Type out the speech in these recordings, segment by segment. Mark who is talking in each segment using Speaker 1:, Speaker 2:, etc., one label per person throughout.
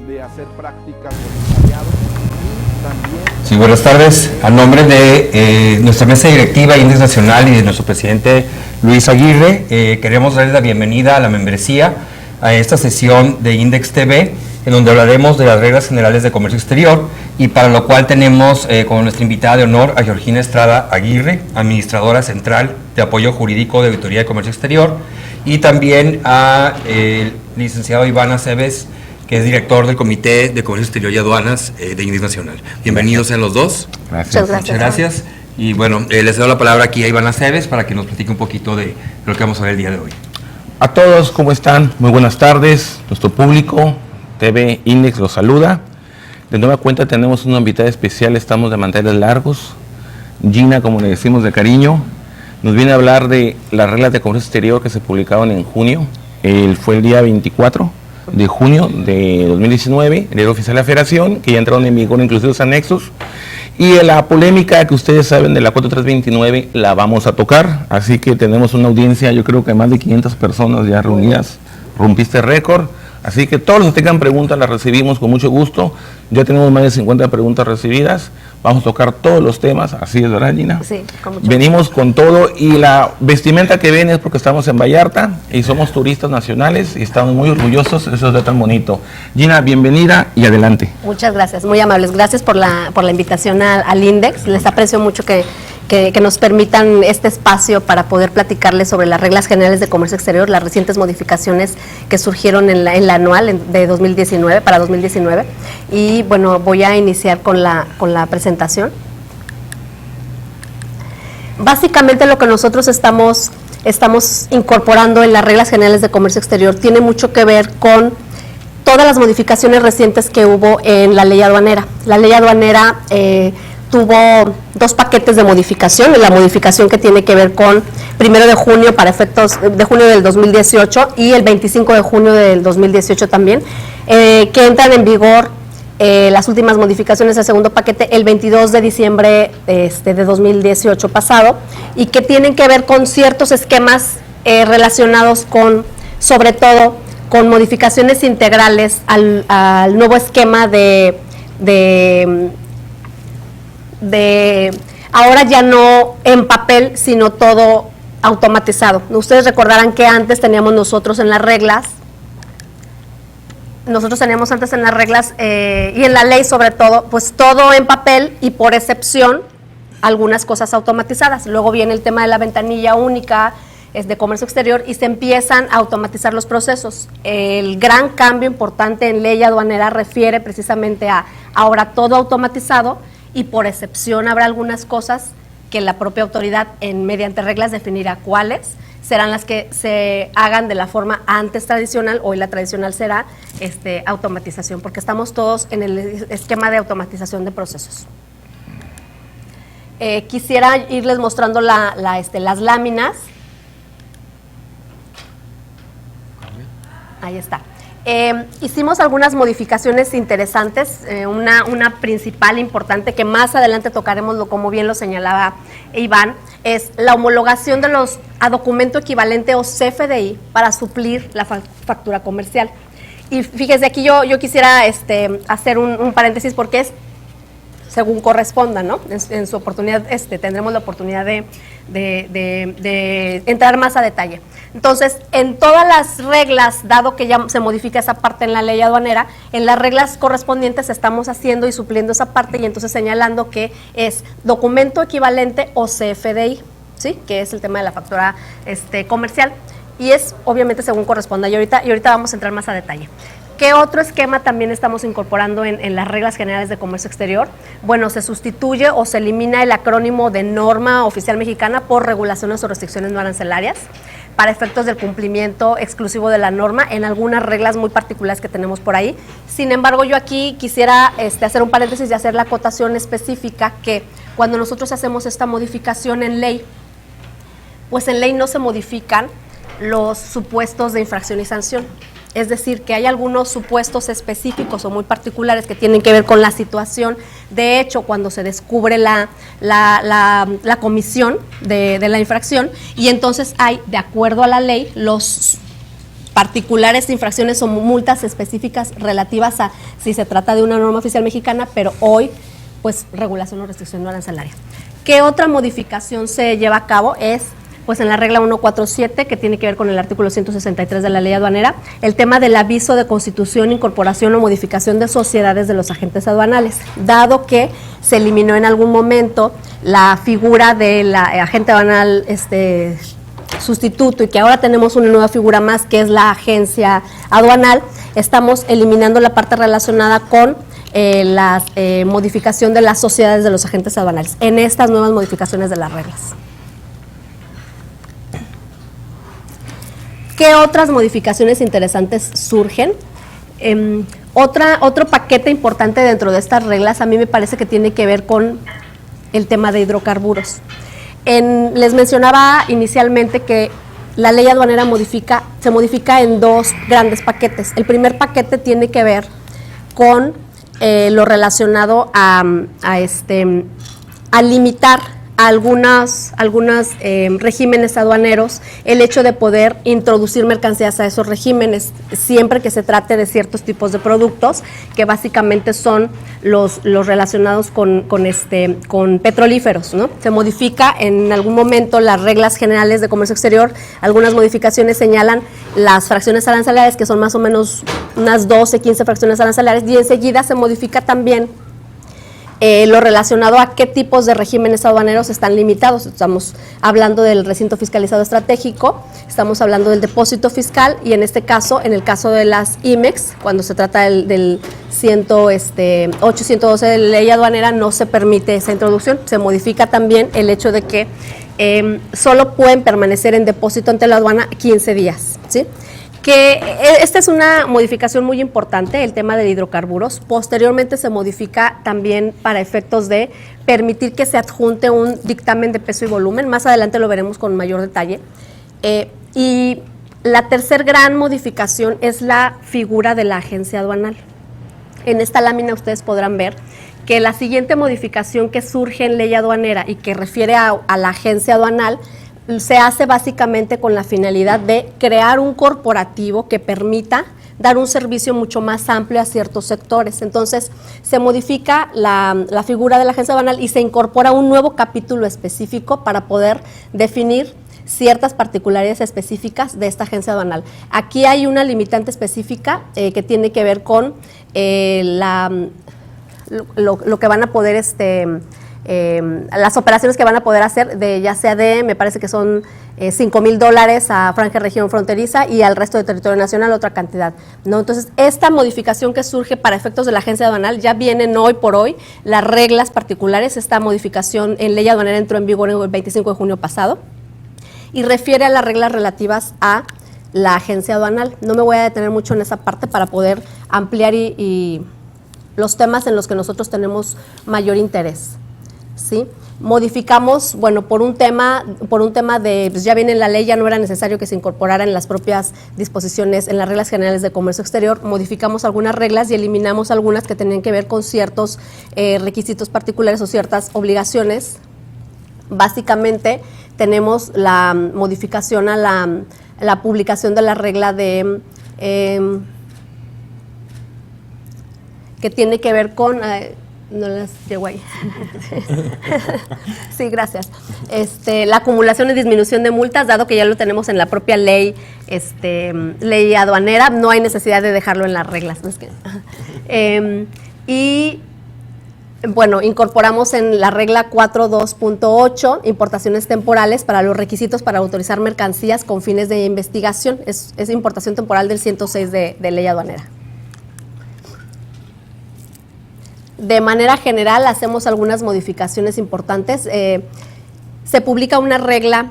Speaker 1: de hacer prácticas voluntariado y también...
Speaker 2: Sí, buenas tardes. A nombre de nuestra mesa directiva Index Nacional y de nuestro presidente Luis Aguirre, queremos darles la bienvenida a la membresía a esta sesión de Index TV, en donde hablaremos de las reglas generales de comercio exterior, y para lo cual tenemos como nuestra invitada de honor a Georgina Estrada Aguirre, administradora central de apoyo jurídico de Auditoría de Comercio Exterior, y también a licenciado Iván Aceves, que es director del Comité de Comercio Exterior y Aduanas de Index Nacional. Bienvenidos a los dos.
Speaker 3: Gracias.
Speaker 2: Muchas gracias. Y bueno, les doy la palabra aquí a Iván Aceves para que nos platique un poquito de lo que vamos a ver el día de hoy.
Speaker 3: A todos, ¿cómo están? Muy buenas tardes. Nuestro público, TV Index los saluda. De nueva cuenta tenemos una invitada especial, estamos de manteles largos. Gina, como le decimos de cariño, nos viene a hablar de las reglas de comercio exterior que se publicaron en junio. Fue el día 24 de junio de 2019, el Diario Oficial de la Federación, que ya entraron en vigor inclusive los anexos. Y la polémica que ustedes saben de la 4329 la vamos a tocar, así que tenemos una audiencia, yo creo que más de 500 personas ya reunidas, rompiste récord, así que todos los que tengan preguntas las recibimos con mucho gusto, ya tenemos más de 50 preguntas recibidas, vamos a tocar todos los temas, así es, ¿verdad, Gina?
Speaker 4: Sí, con mucho
Speaker 3: Venimos
Speaker 4: gusto.
Speaker 3: con todo, y la vestimenta que ven es porque estamos en Vallarta y somos turistas nacionales y estamos muy orgullosos, eso es tan bonito. Gina, bienvenida y adelante.
Speaker 4: Muchas gracias, muy amables. Gracias por la invitación al Index. Les aprecio mucho que nos permitan este espacio para poder platicarles sobre las reglas generales de comercio exterior, las recientes modificaciones que surgieron en la anual de 2019, para 2019. Y bueno, voy a iniciar con la presentación. Básicamente lo que nosotros estamos incorporando en las reglas generales de comercio exterior tiene mucho que ver con todas las modificaciones recientes que hubo en la ley aduanera. La ley aduanera tuvo dos paquetes de modificación, la modificación que tiene que ver con 1 de junio para efectos de junio del 2018 y el 25 de junio del 2018 también, que entran en vigor las últimas modificaciones del segundo paquete el 22 de diciembre de 2018 pasado, y que tienen que ver con ciertos esquemas relacionados con, sobre todo, con modificaciones integrales al nuevo esquema de ahora ya no en papel, sino todo automatizado. Ustedes recordarán que antes teníamos nosotros en las reglas, y en la ley sobre todo, pues todo en papel y por excepción algunas cosas automatizadas. Luego viene el tema de la ventanilla única de comercio exterior y se empiezan a automatizar los procesos. El gran cambio importante en ley aduanera refiere precisamente a ahora todo automatizado, y por excepción habrá algunas cosas que la propia autoridad mediante reglas definirá cuáles serán las que se hagan de la forma antes tradicional. Hoy la tradicional será automatización, porque estamos todos en el esquema de automatización de procesos. Quisiera irles mostrando las láminas. Ahí está. Hicimos algunas modificaciones interesantes, una principal importante que más adelante tocaremos, como bien lo señalaba Iván, es la homologación de los a documento equivalente o CFDI para suplir la factura comercial. Y fíjese, aquí yo quisiera hacer un paréntesis, porque es según corresponda, ¿no? En su oportunidad tendremos la oportunidad de entrar más a detalle. Entonces, en todas las reglas, dado que ya se modifica esa parte en la ley aduanera, en las reglas correspondientes estamos haciendo y supliendo esa parte, y entonces señalando que es documento equivalente o CFDI, ¿sí? Que es el tema de la factura comercial, y es obviamente según corresponda, y ahorita vamos a entrar más a detalle. ¿Qué otro esquema también estamos incorporando en las reglas generales de comercio exterior? Bueno, se sustituye o se elimina el acrónimo de norma oficial mexicana por regulaciones o restricciones no arancelarias para efectos del cumplimiento exclusivo de la norma en algunas reglas muy particulares que tenemos por ahí. Sin embargo, yo aquí quisiera hacer un paréntesis y hacer la acotación específica que cuando nosotros hacemos esta modificación en ley, pues en ley no se modifican los supuestos de infracción y sanción. Es decir, que hay algunos supuestos específicos o muy particulares que tienen que ver con la situación. De hecho, cuando se descubre la comisión de la infracción, y entonces hay, de acuerdo a la ley, los particulares infracciones o multas específicas relativas a si se trata de una norma oficial mexicana, pero hoy, pues, regulación o restricción no arancelaria. ¿Qué otra modificación se lleva a cabo? Es, pues, en la regla 147, que tiene que ver con el artículo 163 de la ley aduanera, el tema del aviso de constitución, incorporación o modificación de sociedades de los agentes aduanales, dado que se eliminó en algún momento la figura de la agente aduanal sustituto y que ahora tenemos una nueva figura más que es la agencia aduanal. Estamos eliminando la parte relacionada con la modificación de las sociedades de los agentes aduanales en estas nuevas modificaciones de las reglas. ¿Qué otras modificaciones interesantes surgen? Otro paquete importante dentro de estas reglas a mí me parece que tiene que ver con el tema de hidrocarburos. Les mencionaba inicialmente que la ley aduanera se modifica en dos grandes paquetes. El primer paquete tiene que ver con lo relacionado a limitar a algunos regímenes aduaneros el hecho de poder introducir mercancías a esos regímenes, siempre que se trate de ciertos tipos de productos, que básicamente son los relacionados con petrolíferos, ¿no? Se modifica en algún momento las reglas generales de comercio exterior, algunas modificaciones señalan las fracciones arancelarias, que son más o menos unas 12, 15 fracciones arancelarias, y enseguida se modifica también lo relacionado a qué tipos de regímenes aduaneros están limitados. Estamos hablando del recinto fiscalizado estratégico, estamos hablando del depósito fiscal y en este caso, en el caso de las IMEX, cuando se trata del 812 de la ley aduanera, no se permite esa introducción. Se modifica también el hecho de que solo pueden permanecer en depósito ante la aduana 15 días, ¿sí? Que esta es una modificación muy importante, el tema de hidrocarburos. Posteriormente se modifica también para efectos de permitir que se adjunte un dictamen de peso y volumen. Más adelante lo veremos con mayor detalle. Y la tercer gran modificación es la figura de la agencia aduanal. En esta lámina ustedes podrán ver que la siguiente modificación que surge en ley aduanera y que refiere a la agencia aduanal se hace básicamente con la finalidad de crear un corporativo que permita dar un servicio mucho más amplio a ciertos sectores. Entonces, se modifica la figura de la agencia aduanal y se incorpora un nuevo capítulo específico para poder definir ciertas particularidades específicas de esta agencia aduanal. Aquí hay una limitante específica que tiene que ver con lo que van a poder las operaciones que van a poder hacer, ya sea me parece que son $5,000 a franja región fronteriza y al resto de territorio nacional otra cantidad, ¿no? Entonces, esta modificación que surge para efectos de la agencia aduanal, ya vienen hoy por hoy las reglas particulares. Esta modificación en ley aduanera entró en vigor el 25 de junio pasado y refiere a las reglas relativas a la agencia aduanal. No me voy a detener mucho en esa parte para poder ampliar y los temas en los que nosotros tenemos mayor interés. ¿Sí? Modificamos, bueno, por un tema de, pues ya viene en la ley, ya no era necesario que se incorporara en las propias disposiciones, en las reglas generales de comercio exterior, modificamos algunas reglas y eliminamos algunas que tenían que ver con ciertos requisitos particulares o ciertas obligaciones. Básicamente tenemos la modificación a la publicación de la regla de que tiene que ver con no las llevo ahí. Sí, gracias. La acumulación y disminución de multas, dado que ya lo tenemos en la propia ley, ley aduanera, no hay necesidad de dejarlo en las reglas. ¿No es que? Y bueno, incorporamos en la regla 4.2.8 importaciones temporales para los requisitos para autorizar mercancías con fines de investigación. Es importación temporal del 106 de ley aduanera. De manera general, hacemos algunas modificaciones importantes. Se publica una regla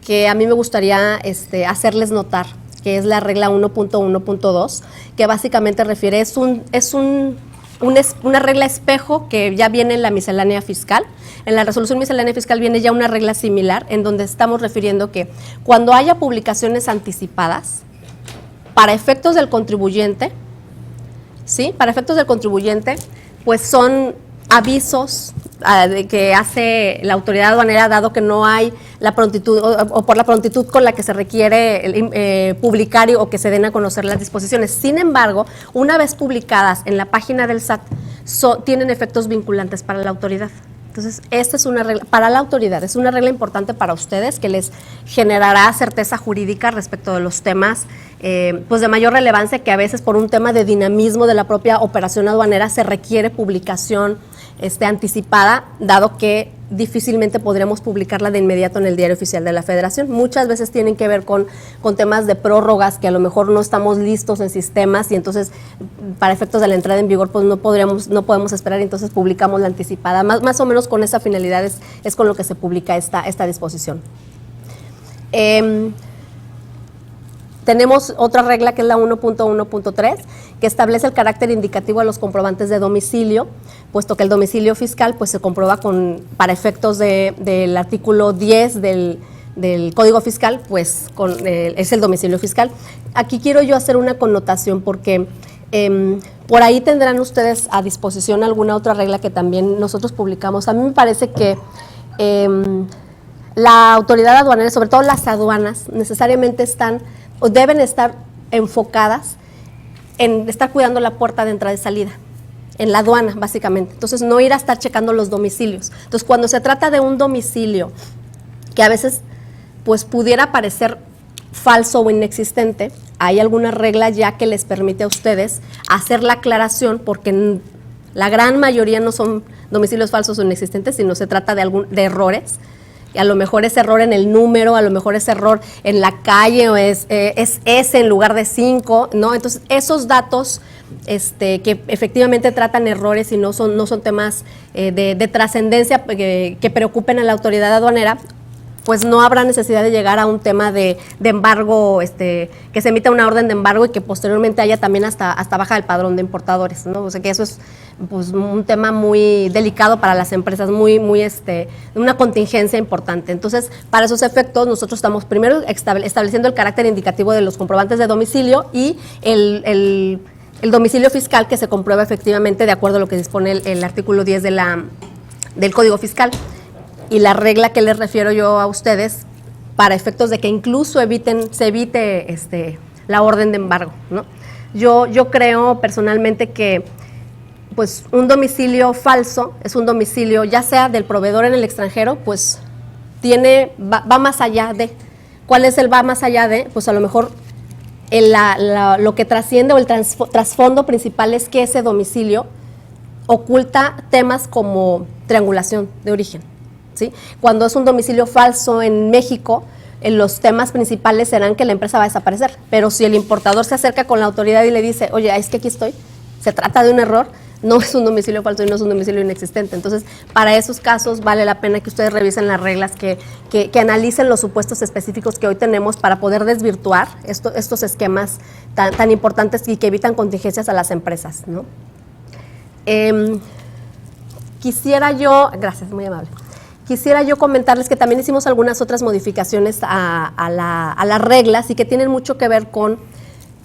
Speaker 4: que a mí me gustaría hacerles notar, que es la regla 1.1.2, que básicamente refiere, es una regla espejo que ya viene en la miscelánea fiscal. En la resolución miscelánea fiscal viene ya una regla similar, en donde estamos refiriendo que cuando haya publicaciones anticipadas, para efectos del contribuyente, ¿sí? Para efectos del contribuyente, pues son avisos que hace la autoridad aduanera, dado que no hay la prontitud o por la prontitud con la que se requiere publicar o que se den a conocer las disposiciones. Sin embargo, una vez publicadas en la página del SAT, tienen efectos vinculantes para la autoridad. Entonces, esta es una regla para la autoridad, es una regla importante para ustedes que les generará certeza jurídica respecto de los temas pues de mayor relevancia, que a veces por un tema de dinamismo de la propia operación aduanera se requiere publicación anticipada, dado que difícilmente podremos publicarla de inmediato en el Diario Oficial de la Federación. Muchas veces tienen que ver con temas de prórrogas que a lo mejor no estamos listos en sistemas y entonces para efectos de la entrada en vigor pues no podemos esperar y entonces publicamos la anticipada. Más o menos con esa finalidad es con lo que se publica esta disposición. Tenemos otra regla que es la 1.1.3, que establece el carácter indicativo a los comprobantes de domicilio, puesto que el domicilio fiscal pues se comprueba para efectos del artículo 10 del Código Fiscal, pues es el domicilio fiscal. Aquí quiero yo hacer una connotación porque por ahí tendrán ustedes a disposición alguna otra regla que también nosotros publicamos. A mí me parece que la autoridad aduanera, sobre todo las aduanas, necesariamente están o deben estar enfocadas en estar cuidando la puerta de entrada y salida, en la aduana básicamente. Entonces no ir a estar checando los domicilios. Entonces cuando se trata de un domicilio que a veces pues pudiera parecer falso o inexistente, hay alguna regla ya que les permite a ustedes hacer la aclaración, porque la gran mayoría no son domicilios falsos o inexistentes, sino se trata de errores. A lo mejor es error en el número, a lo mejor es error en la calle o es S en lugar de 5, ¿no? Entonces, esos datos que efectivamente tratan errores y no son temas de trascendencia que preocupen a la autoridad aduanera, pues no habrá necesidad de llegar a un tema de embargo, que se emita una orden de embargo y que posteriormente haya también hasta baja del padrón de importadores, ¿no? O sea que eso es pues un tema muy delicado para las empresas, una contingencia importante. Entonces, para esos efectos, nosotros estamos primero estableciendo el carácter indicativo de los comprobantes de domicilio y el domicilio fiscal que se comprueba efectivamente de acuerdo a lo que dispone el artículo 10 del Código Fiscal. Y la regla que les refiero yo a ustedes, para efectos de que incluso se evite la orden de embargo, ¿no? Yo creo personalmente que pues un domicilio falso es un domicilio, ya sea del proveedor en el extranjero, pues va más allá de. ¿Cuál es el va más allá de? Pues a lo mejor lo que trasciende o el trasfondo principal es que ese domicilio oculta temas como triangulación de origen, ¿sí? Cuando es un domicilio falso en México, los temas principales serán que la empresa va a desaparecer, pero si el importador se acerca con la autoridad y le dice, oye, es que aquí estoy, se trata de un error, no es un domicilio falso y no es un domicilio inexistente. Entonces, para esos casos vale la pena que ustedes revisen las reglas, que analicen los supuestos específicos que hoy tenemos para poder desvirtuar estos esquemas tan importantes y que evitan contingencias a las empresas, ¿no? Gracias, muy amable. Quisiera yo comentarles que también hicimos algunas otras modificaciones a las reglas y que tienen mucho que ver con,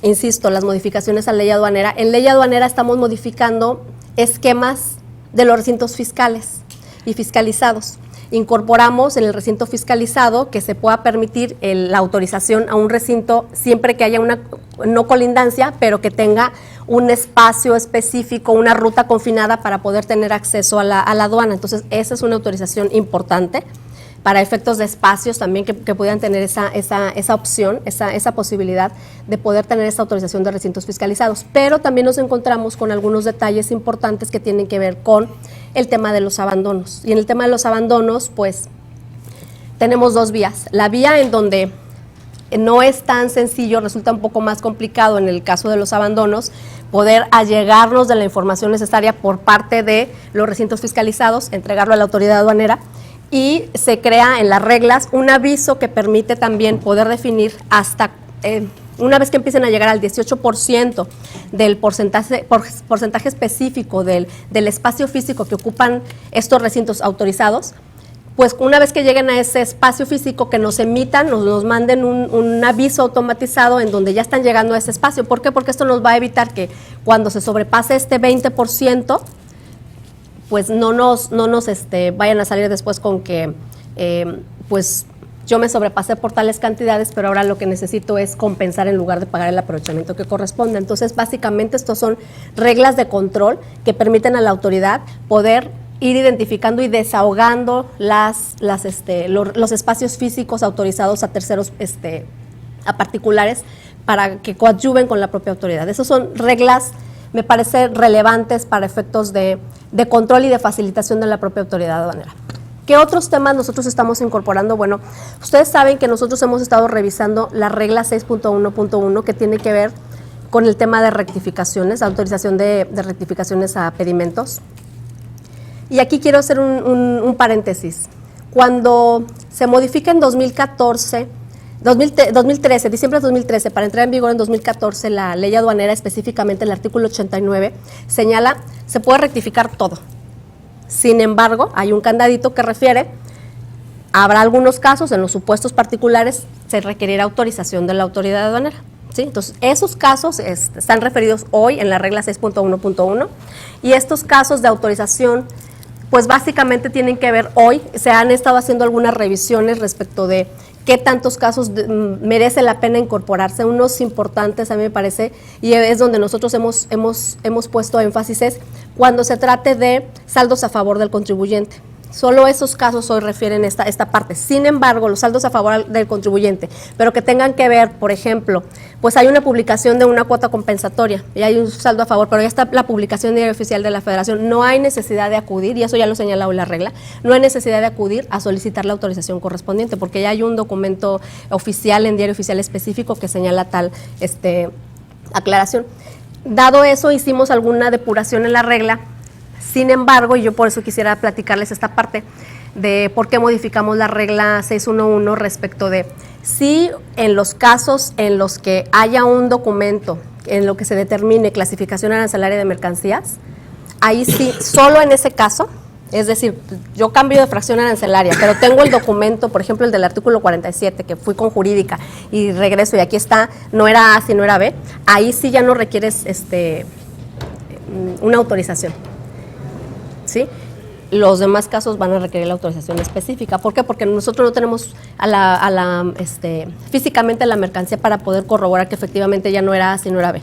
Speaker 4: insisto, las modificaciones a ley aduanera. En ley aduanera estamos modificando esquemas de los recintos fiscales y fiscalizados. Incorporamos en el recinto fiscalizado que se pueda permitir la autorización a un recinto siempre que haya una no colindancia, pero que tenga un espacio específico, una ruta confinada para poder tener acceso a la aduana. Entonces, esa es una autorización importante para efectos de espacios también que puedan tener esa opción, esa posibilidad de poder tener esa autorización de recintos fiscalizados. Pero también nos encontramos con algunos detalles importantes que tienen que ver con el tema de los abandonos. Y en el tema de los abandonos, pues, tenemos dos vías. La vía en donde no es tan sencillo, resulta un poco más complicado en el caso de los abandonos, poder allegarnos de la información necesaria por parte de los recintos fiscalizados, entregarlo a la autoridad aduanera, y se crea en las reglas un aviso que permite también poder definir hasta, una vez que empiecen a llegar al 18% del porcentaje específico del espacio físico que ocupan estos recintos autorizados, pues una vez que lleguen a ese espacio físico, que nos emitan, nos manden un aviso automatizado en donde ya están llegando a ese espacio. ¿Por qué? Porque esto nos va a evitar que cuando se sobrepase este 20%, pues no nos vayan a salir después con que pues yo me sobrepasé por tales cantidades, pero ahora lo que necesito es compensar en lugar de pagar el aprovechamiento que corresponde. Entonces, básicamente, estos son reglas de control que permiten a la autoridad poder ir identificando y desahogando los espacios físicos autorizados a terceros, a particulares, para que coadyuven con la propia autoridad. Esas son reglas, me parece, relevantes para efectos de control y de facilitación de la propia autoridad aduanera. ¿Qué otros temas nosotros estamos incorporando? Bueno, ustedes saben que nosotros hemos estado revisando la regla 6.1.1 que tiene que ver con el tema de rectificaciones, autorización de rectificaciones a pedimentos. Y aquí quiero hacer un paréntesis. Cuando se modifica en 2013, diciembre de 2013, para entrar en vigor en 2014, la ley aduanera, específicamente el artículo 89, señala, se puede rectificar todo. Sin embargo, hay un candadito que refiere, habrá algunos casos, en los supuestos particulares, se requerirá autorización de la autoridad aduanera. ¿Sí? Entonces, esos casos están referidos hoy en la regla 6.1.1 y estos casos de autorización, pues básicamente tienen que ver hoy, se han estado haciendo algunas revisiones respecto de qué tantos casos merece la pena incorporarse. Unos importantes, a mí me parece, y es donde nosotros hemos puesto énfasis, es cuando se trate de saldos a favor del contribuyente. Solo esos casos hoy refieren esta parte. Sin embargo, los saldos a favor del contribuyente, pero que tengan que ver, por ejemplo, pues hay una publicación de una cuota compensatoria y hay un saldo a favor, pero ya está la publicación en Diario Oficial de la Federación. No hay necesidad de acudir, y eso ya lo señala hoy la regla, no hay necesidad de acudir a solicitar la autorización correspondiente, porque ya hay un documento oficial en Diario Oficial específico que señala tal aclaración. Dado eso, hicimos alguna depuración en la regla. Sin embargo, y yo por eso quisiera platicarles esta parte de por qué modificamos la regla 6.1.1 respecto de si en los casos en los que haya un documento en lo que se determine clasificación arancelaria de mercancías, ahí sí, solo en ese caso, es decir, yo cambio de fracción arancelaria, pero tengo el documento, por ejemplo, el del artículo 47, que fui con jurídica y regreso y aquí está, no era A, sino era B, ahí sí ya no requieres una autorización. ¿Sí? Los demás casos van a requerir la autorización específica. ¿Por qué? Porque nosotros no tenemos físicamente la mercancía para poder corroborar que efectivamente ya no era A, sino era B.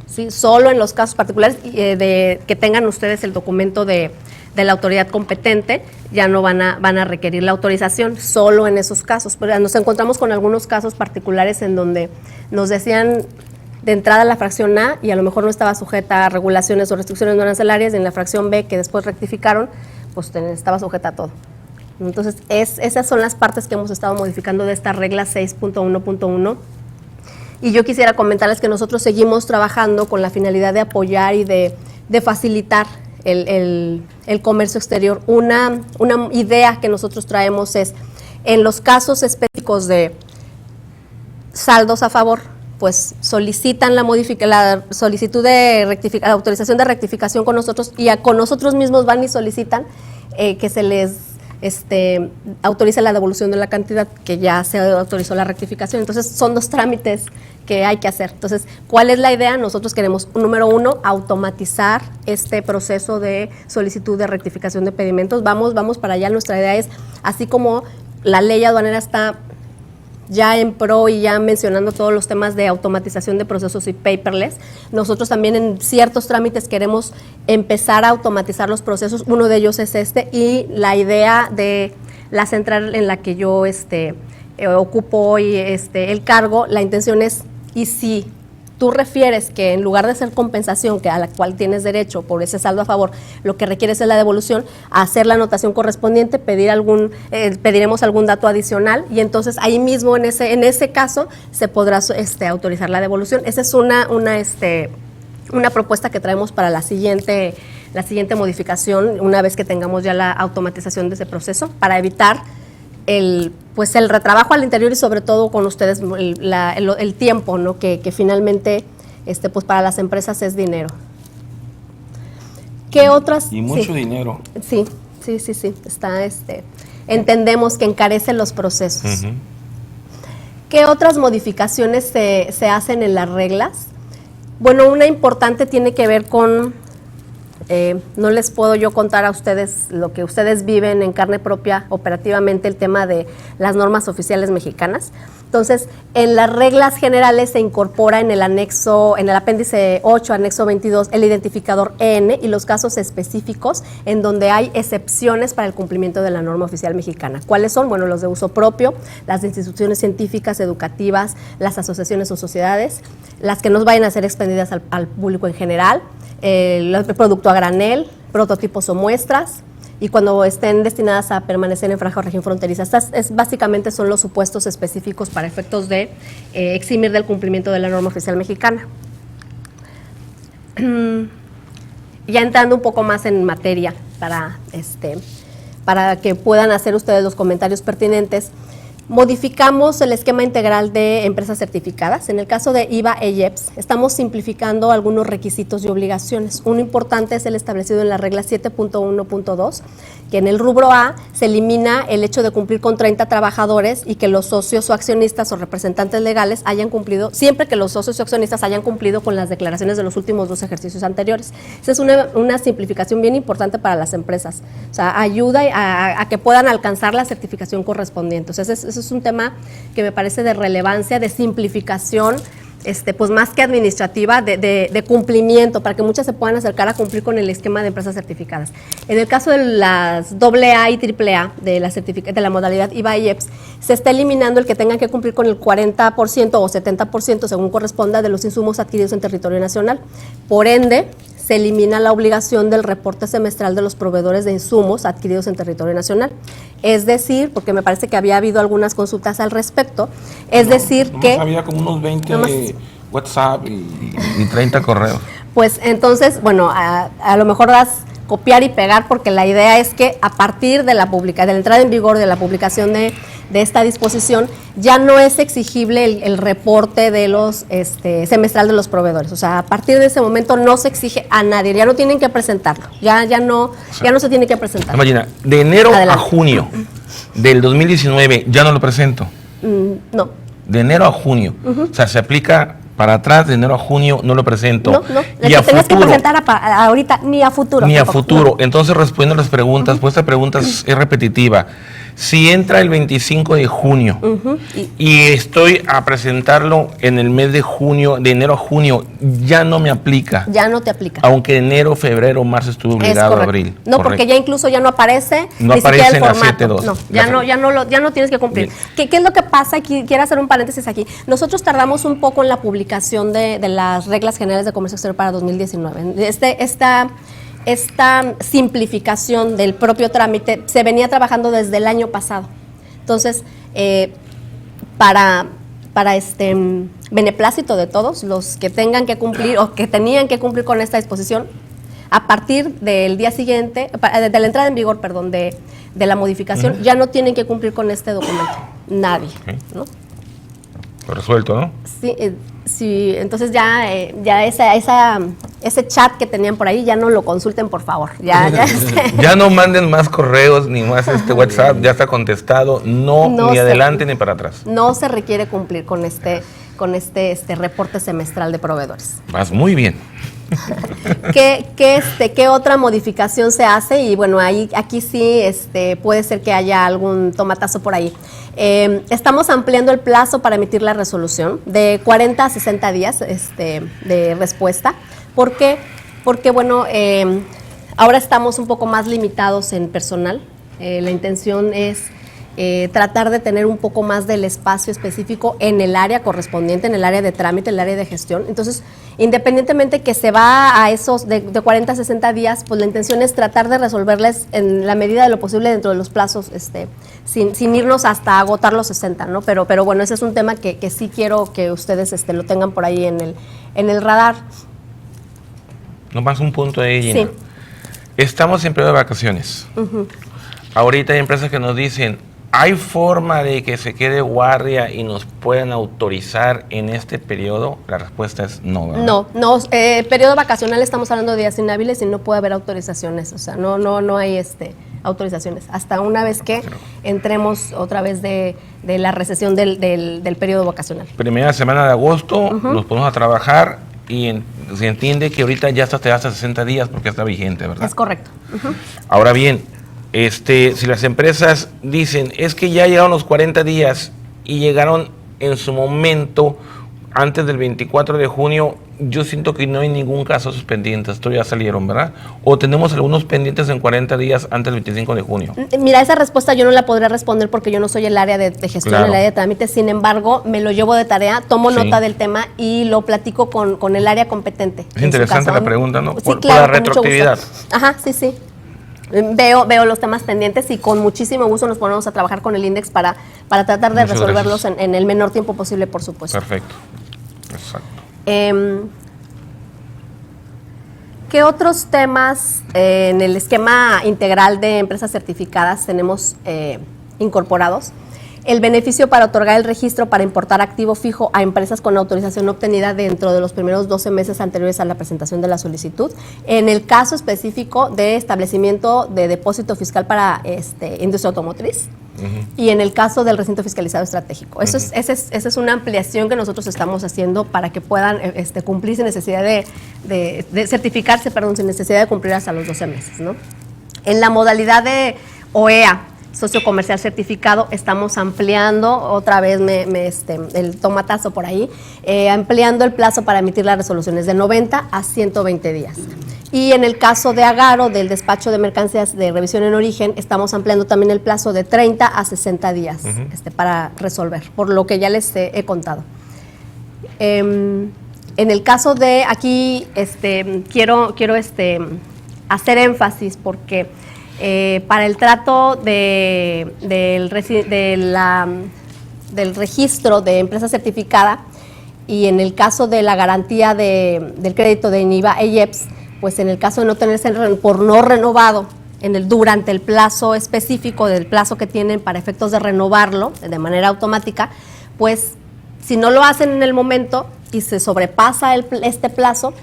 Speaker 4: ¿Sí? Solo en los casos particulares que tengan ustedes el documento de la autoridad competente, ya no van a requerir la autorización, solo en esos casos. Pero nos encontramos con algunos casos particulares en donde nos decían de entrada la fracción A y a lo mejor no estaba sujeta a regulaciones o restricciones no arancelarias, y en la fracción B, que después rectificaron, pues estaba sujeta a todo. Entonces, esas son las partes que hemos estado modificando de esta regla 6.1.1. Y yo quisiera comentarles que nosotros seguimos trabajando con la finalidad de apoyar y de facilitar el comercio exterior. Una idea que nosotros traemos es, en los casos específicos de saldos a favor, pues solicitan la solicitud de autorización de rectificación con nosotros, y con nosotros mismos van y solicitan que se les autorice la devolución de la cantidad que ya se autorizó la rectificación. Entonces, son dos trámites que hay que hacer. Entonces, ¿cuál es la idea? Nosotros queremos, número uno, automatizar este proceso de solicitud de rectificación de pedimentos. Vamos para allá. Nuestra idea es, así como la ley aduanera está ya en pro y ya mencionando todos los temas de automatización de procesos y paperless, nosotros también en ciertos trámites queremos empezar a automatizar los procesos. Uno de ellos es y la idea de la central en la que yo ocupo hoy el cargo, la intención es, y si tú refieres que en lugar de ser compensación, que a la cual tienes derecho por ese saldo a favor, lo que requieres es la devolución, hacer la anotación correspondiente, pediremos algún dato adicional, y entonces ahí mismo en ese caso se podrá autorizar la devolución. Esa es una propuesta que traemos para la siguiente modificación, una vez que tengamos ya la automatización de ese proceso, para evitar el retrabajo al interior y sobre todo con ustedes el tiempo, ¿no? que finalmente pues para las empresas es dinero. ¿Qué otras?
Speaker 3: Y mucho dinero.
Speaker 4: Sí. Está entendemos que encarece los procesos. Uh-huh. ¿Qué otras modificaciones se hacen en las reglas? Bueno, una importante tiene que ver con no les puedo yo contar a ustedes lo que ustedes viven en carne propia operativamente, el tema de las normas oficiales mexicanas. Entonces, en las reglas generales se incorpora en el anexo, en el apéndice 8, anexo 22, el identificador EN y los casos específicos en donde hay excepciones para el cumplimiento de la norma oficial mexicana. ¿Cuáles son? Bueno, los de uso propio, las de instituciones científicas, educativas, las asociaciones o sociedades, las que no vayan a ser expendidas al público en general, el producto a granel, prototipos o muestras, y cuando estén destinadas a permanecer en franja o región fronteriza. Básicamente son los supuestos específicos para efectos de eximir del cumplimiento de la norma oficial mexicana. Ya entrando un poco más en materia para que puedan hacer ustedes los comentarios pertinentes, modificamos el esquema integral de empresas certificadas. En el caso de IVA e IEPS, estamos simplificando algunos requisitos y obligaciones. Uno importante es el establecido en la regla 7.1.2, que en el rubro A se elimina el hecho de cumplir con 30 trabajadores y que los socios o accionistas o representantes legales hayan cumplido, siempre que los socios o accionistas hayan cumplido con las declaraciones de los últimos 2 ejercicios anteriores. Esa es una simplificación bien importante para las empresas. O sea, ayuda a que puedan alcanzar la certificación correspondiente. O sea, eso es un tema que me parece de relevancia, de simplificación, pues más que administrativa, de cumplimiento, para que muchas se puedan acercar a cumplir con el esquema de empresas certificadas. En el caso de las AA y AAA, de la modalidad IVA y IEPS, se está eliminando el que tengan que cumplir con el 40% o 70%, según corresponda, de los insumos adquiridos en territorio nacional. Por ende, se elimina la obligación del reporte semestral de los proveedores de insumos adquiridos en territorio nacional. Es decir, porque me parece que había habido algunas consultas al respecto,
Speaker 3: había como unos 20 WhatsApp y 30 correos.
Speaker 4: Pues entonces, bueno, a lo mejor copiar y pegar, porque la idea es que a partir de la entrada en vigor de la publicación de esta disposición, ya no es exigible el reporte de los semestral de los proveedores. O sea, a partir de ese momento no se exige a nadie, ya no tienen que presentarlo, ya no se tiene que presentar.
Speaker 3: Imagina, de enero a junio del 2019 ya no lo presento.
Speaker 4: No.
Speaker 3: De enero a junio. O sea, se aplica para atrás, de enero a junio no lo presento.
Speaker 4: No, y a futuro, que presentar ahorita, ni a futuro.
Speaker 3: Ni tampoco. A futuro. No. Entonces, respondiendo a las preguntas, pues esta pregunta es repetitiva. Si entra el 25 de junio y estoy a presentarlo en el mes de junio, de enero a junio, ya no me aplica.
Speaker 4: Ya no te aplica.
Speaker 3: Aunque enero, febrero, marzo estuve obligado a abril.
Speaker 4: No, correcto. Porque ya incluso ya no aparece
Speaker 3: ni siquiera el formato.
Speaker 4: No, ya no tienes que cumplir. ¿Qué es lo que pasa? Aquí quiero hacer un paréntesis aquí. Nosotros tardamos un poco en la publicación de las reglas generales de comercio exterior para 2019. Esta simplificación del propio trámite se venía trabajando desde el año pasado. Entonces, para beneplácito de todos los que tengan que cumplir o que tenían que cumplir con esta disposición, a partir del día siguiente, de la entrada en vigor, perdón, de la modificación, ya no tienen que cumplir con este documento. Nadie, ¿no?
Speaker 3: Resuelto, ¿no?
Speaker 4: Sí, entonces ya ese chat que tenían por ahí, ya no lo consulten, por favor.
Speaker 3: Ya no manden más correos ni más WhatsApp, ya está contestado, ni adelante ni para atrás.
Speaker 4: No se requiere cumplir con este reporte semestral de proveedores.
Speaker 3: Vas muy bien.
Speaker 4: ¿Qué otra modificación se hace? Y bueno, aquí sí puede ser que haya algún tomatazo por ahí. Estamos ampliando el plazo para emitir la resolución de 40 a 60 días de respuesta. ¿Por qué? Porque, bueno, ahora estamos un poco más limitados en personal. La intención es tratar de tener un poco más del espacio específico en el área correspondiente, en el área de trámite, en el área de gestión. Entonces, independientemente que se va a esos de 40 a 60 días, pues la intención es tratar de resolverles en la medida de lo posible dentro de los plazos, sin irnos hasta agotar los 60, ¿no? Pero bueno, ese es un tema que sí quiero que ustedes lo tengan por ahí en el radar.
Speaker 3: Nomás un punto de Gina.
Speaker 4: Sí.
Speaker 3: Estamos en periodo de vacaciones. Ahorita hay empresas que nos dicen, ¿hay forma de que se quede guardia y nos puedan autorizar en este periodo? La respuesta es no, ¿verdad?
Speaker 4: No, periodo vacacional estamos hablando de días inhábiles y no puede haber autorizaciones, o sea, no hay autorizaciones, hasta una vez que entremos otra vez de la recesión del periodo vacacional.
Speaker 3: Primera semana de agosto, nos ponemos a trabajar se entiende que ahorita ya hasta 60 días porque está vigente, ¿verdad?
Speaker 4: Es correcto. Ujú.
Speaker 3: Ahora bien, si las empresas dicen, es que ya llegaron los 40 días y llegaron en su momento antes del 24 de junio, yo siento que no hay ningún caso pendientes, estos ya salieron, ¿verdad? O tenemos algunos pendientes en 40 días antes del 25 de junio.
Speaker 4: Mira, esa respuesta yo no la podré responder porque yo no soy el área de gestión,
Speaker 3: Claro.
Speaker 4: el área de trámites. Sin embargo, me lo llevo de tarea, tomo
Speaker 3: Sí.
Speaker 4: nota del tema y lo platico con el área competente.
Speaker 3: Es interesante la pregunta, ¿no?
Speaker 4: Sí,
Speaker 3: Por
Speaker 4: claro,
Speaker 3: la
Speaker 4: con mucho gusto.
Speaker 3: retroactividad.
Speaker 4: Ajá, sí, sí. Veo los temas pendientes y con muchísimo gusto nos ponemos a trabajar con el INDEX para tratar de
Speaker 3: Muchas
Speaker 4: resolverlos
Speaker 3: gracias.
Speaker 4: en el menor tiempo posible, por supuesto.
Speaker 3: Perfecto. Exacto.
Speaker 4: ¿Qué otros temas en el esquema integral de empresas certificadas tenemos incorporados? El beneficio para otorgar el registro para importar activo fijo a empresas con autorización obtenida dentro de los primeros 12 meses anteriores a la presentación de la solicitud. En el caso específico de establecimiento de depósito fiscal para industria automotriz. Y en el caso del recinto fiscalizado estratégico. Esa es una ampliación que nosotros estamos haciendo para que puedan cumplir sin necesidad de certificarse, sin necesidad de cumplir hasta los 12 meses, ¿no? En la modalidad de OEA, socio comercial certificado, estamos ampliando, otra vez el tomatazo por ahí, ampliando el plazo para emitir las resoluciones de 90 a 120 días. Y en el caso de Agaro, del despacho de mercancías de revisión en origen, estamos ampliando también el plazo de 30 a 60 días para resolver, por lo que ya les he contado. En el caso de aquí, quiero hacer énfasis porque para el trato del registro de empresa certificada y en el caso de la garantía del crédito de INIVA EIEPS, pues en el caso de no tenerse por no renovado durante el plazo específico del plazo que tienen para efectos de renovarlo de manera automática, pues si no lo hacen en el momento y se sobrepasa este plazo,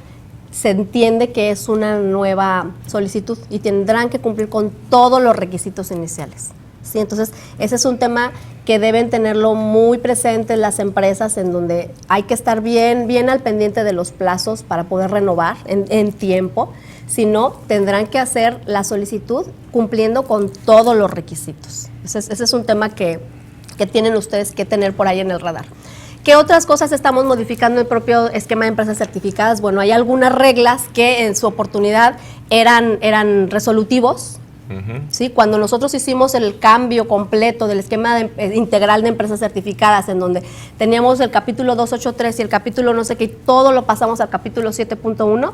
Speaker 4: se entiende que es una nueva solicitud y tendrán que cumplir con todos los requisitos iniciales. ¿Sí? Entonces, ese es un tema que deben tenerlo muy presente las empresas, en donde hay que estar bien al pendiente de los plazos para poder renovar en tiempo. Si no, tendrán que hacer la solicitud cumpliendo con todos los requisitos. Ese es un tema que tienen ustedes que tener por ahí en el radar. ¿Qué otras cosas estamos modificando en el propio esquema de empresas certificadas? Bueno, hay algunas reglas que en su oportunidad eran resolutivos. ¿Sí? Cuando nosotros hicimos el cambio completo del esquema integral de empresas certificadas, en donde teníamos el capítulo 283 y el capítulo no sé qué, todo lo pasamos al capítulo 7.1,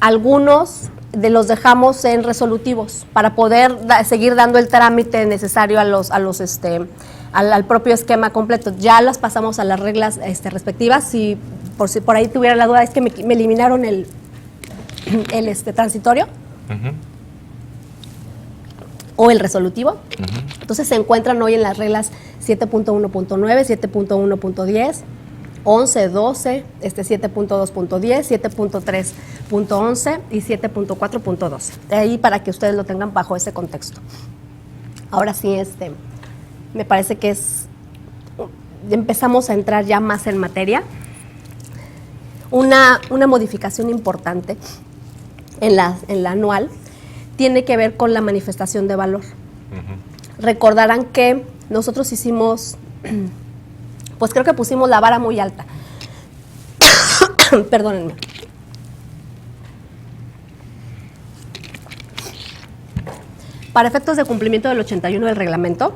Speaker 4: algunos los dejamos en resolutivos para poder seguir dando el trámite necesario al propio esquema completo. Ya las pasamos a las reglas respectivas. Si por ahí tuviera la duda, es que me eliminaron el transitorio. O el resolutivo. Entonces se encuentran hoy en las reglas 7.1.9, 7.1.10, 11, 12, 7.2.10, 7.3.11 y 7.4.12. Ahí para que ustedes lo tengan bajo ese contexto. Ahora sí, me parece que empezamos a entrar ya más en materia. Una modificación importante en la anual tiene que ver con la manifestación de valor. Recordarán que nosotros hicimos, pues creo que pusimos la vara muy alta. Perdónenme. Para efectos de cumplimiento del 81 del reglamento,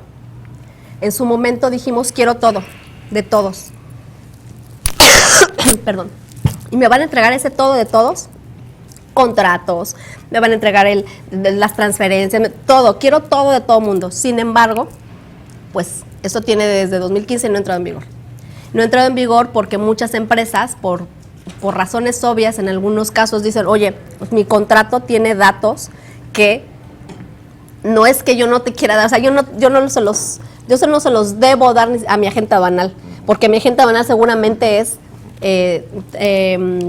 Speaker 4: en su momento dijimos, quiero todo, de todos. Perdón. Y me van a entregar ese todo de todos, contratos, me van a entregar las transferencias, todo, quiero todo de todo mundo. Sin embargo, pues eso tiene desde 2015 y no ha entrado en vigor. No ha entrado en vigor porque muchas empresas, por razones obvias, en algunos casos dicen, oye, pues mi contrato tiene datos que no es que yo no te quiera dar, o sea, yo no se los debo dar a mi agente aduanal, porque mi agente aduanal seguramente es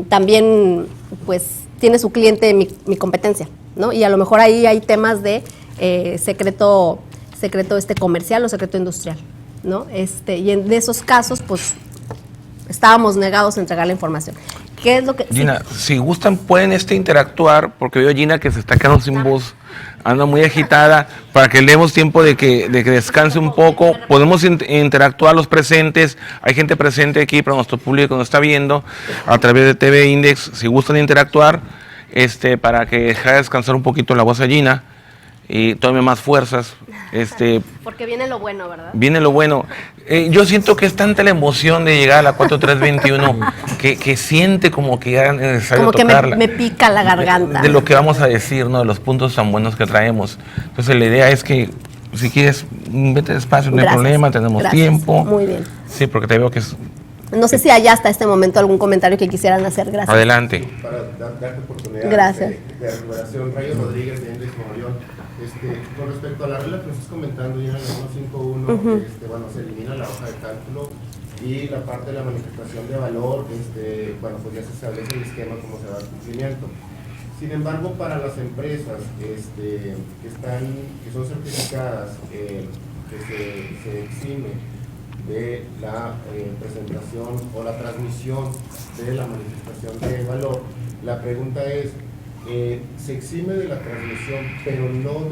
Speaker 4: también, pues, tiene su cliente mi competencia, ¿no? Y a lo mejor ahí hay temas de secreto comercial o secreto industrial, ¿no? Y en esos casos, pues, estábamos negados a entregar la información. ¿Qué es lo que...?
Speaker 3: Gina, si gustan pueden interactuar, porque veo a Gina que se está quedando sin voz, anda muy agitada, para que le demos tiempo de que descanse un poco. Podemos interactuar los presentes, hay gente presente aquí para nuestro público que nos está viendo a través de TV Index. Si gustan interactuar, para que deje descansar un poquito la voz a Gina y tome más fuerzas.
Speaker 4: Porque viene lo bueno, ¿verdad?
Speaker 3: Viene lo bueno. Yo siento que es tanta la emoción de llegar a la 4321 que siente como que ya es necesario
Speaker 4: como que
Speaker 3: tocarla.
Speaker 4: me pica la garganta.
Speaker 3: De lo que vamos a decir, ¿no? De los puntos tan buenos que traemos. Entonces la idea es que si quieres, vete despacio, no hay problema, tenemos tiempo.
Speaker 4: Muy bien.
Speaker 3: Sí, porque te veo que es...
Speaker 4: No sé si hay hasta este momento algún comentario que quisieran hacer. Gracias.
Speaker 3: Adelante.
Speaker 1: Para darte oportunidad
Speaker 4: Gracias.
Speaker 1: de recuperación, Rayo Rodríguez de Index Nuevo León. Con respecto a la regla que nos estás comentando, ya en el 151, bueno, se elimina la hoja de cálculo y la parte de la manifestación de valor, bueno, pues ya se establece el esquema cómo se va al cumplimiento. Sin embargo, para las empresas que son certificadas, que se exime de la presentación o la transmisión de la manifestación de valor, la pregunta es, se exime de la transmisión, pero no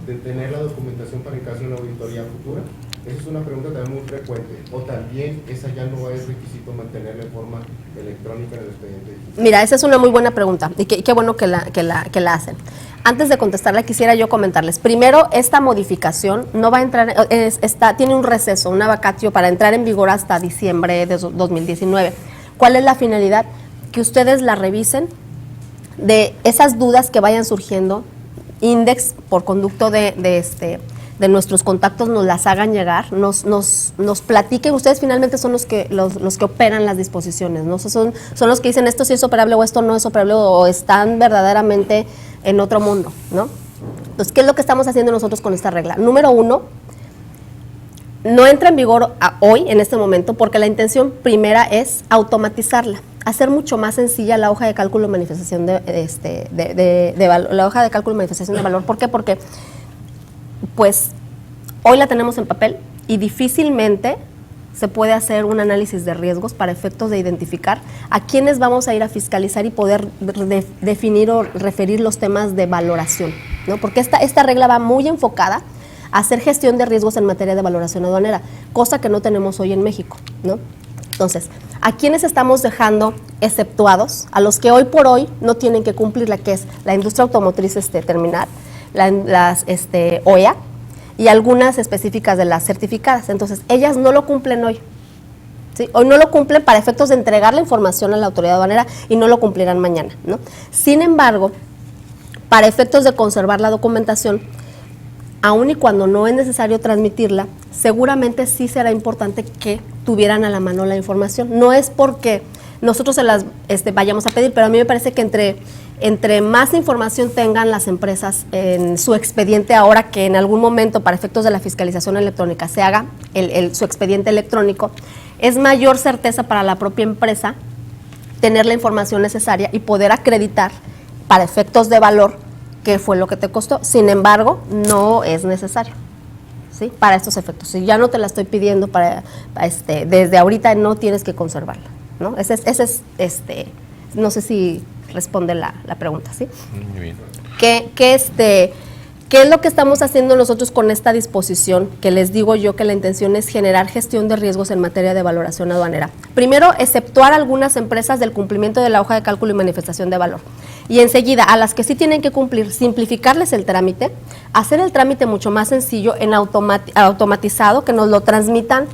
Speaker 1: de tener la documentación para en caso de una auditoría futura. Esa es una pregunta también muy frecuente. O también esa ya no es requisito mantenerla en forma electrónica en el expediente digital.
Speaker 4: Mira, esa es una muy buena pregunta y qué bueno que la hacen. Antes de contestarla, quisiera yo comentarles. Primero, esta modificación no va a entrar, tiene un receso, una vacatio para entrar en vigor hasta diciembre de 2019. ¿Cuál es la finalidad? Que ustedes la revisen, de esas dudas que vayan surgiendo, Index, por conducto de nuestros contactos, nos las hagan llegar, nos platiquen. Ustedes finalmente son los que operan las disposiciones, ¿no? Son los que dicen esto sí es operable o esto no es operable o están verdaderamente en otro mundo, ¿no? Entonces, ¿qué es lo que estamos haciendo nosotros con esta regla? Número 1, no entra en vigor hoy, en este momento, porque la intención primera es automatizarla, hacer mucho más sencilla la hoja de cálculo de manifestación la hoja de cálculo de manifestación de valor. ¿Por qué? Porque pues hoy la tenemos en papel y difícilmente se puede hacer un análisis de riesgos para efectos de identificar a quiénes vamos a ir a fiscalizar y poder definir o referir los temas de valoración, ¿no? Porque esta regla va muy enfocada a hacer gestión de riesgos en materia de valoración aduanera, cosa que no tenemos hoy en México, ¿no? Entonces, ¿a quiénes estamos dejando exceptuados? A los que hoy por hoy no tienen que cumplir, la que es la industria automotriz terminal, las OEA y algunas específicas de las certificadas. Entonces, ellas no lo cumplen hoy. ¿Sí? Hoy no lo cumplen para efectos de entregar la información a la autoridad aduanera y no lo cumplirán mañana, ¿no? Sin embargo, para efectos de conservar la documentación, aun y cuando no es necesario transmitirla, seguramente sí será importante que tuvieran a la mano la información. No es porque nosotros se las vayamos a pedir, pero a mí me parece que entre más información tengan las empresas en su expediente, ahora que en algún momento para efectos de la fiscalización electrónica se haga su expediente electrónico, es mayor certeza para la propia empresa tener la información necesaria y poder acreditar para efectos de valor qué fue lo que te costó. Sin embargo, no es necesario, ¿sí? Para estos efectos. Si ya no te la estoy pidiendo desde ahorita no tienes que conservarla, ¿no? Ese es no sé si responde la pregunta, ¿sí?
Speaker 3: Muy bien.
Speaker 4: ¿Qué es lo que estamos haciendo nosotros con esta disposición? Que les digo yo que la intención es generar gestión de riesgos en materia de valoración aduanera. Primero, exceptuar algunas empresas del cumplimiento de la hoja de cálculo y manifestación de valor. Y enseguida, a las que sí tienen que cumplir, simplificarles el trámite, hacer el trámite mucho más sencillo, automatizado, que nos lo transmitan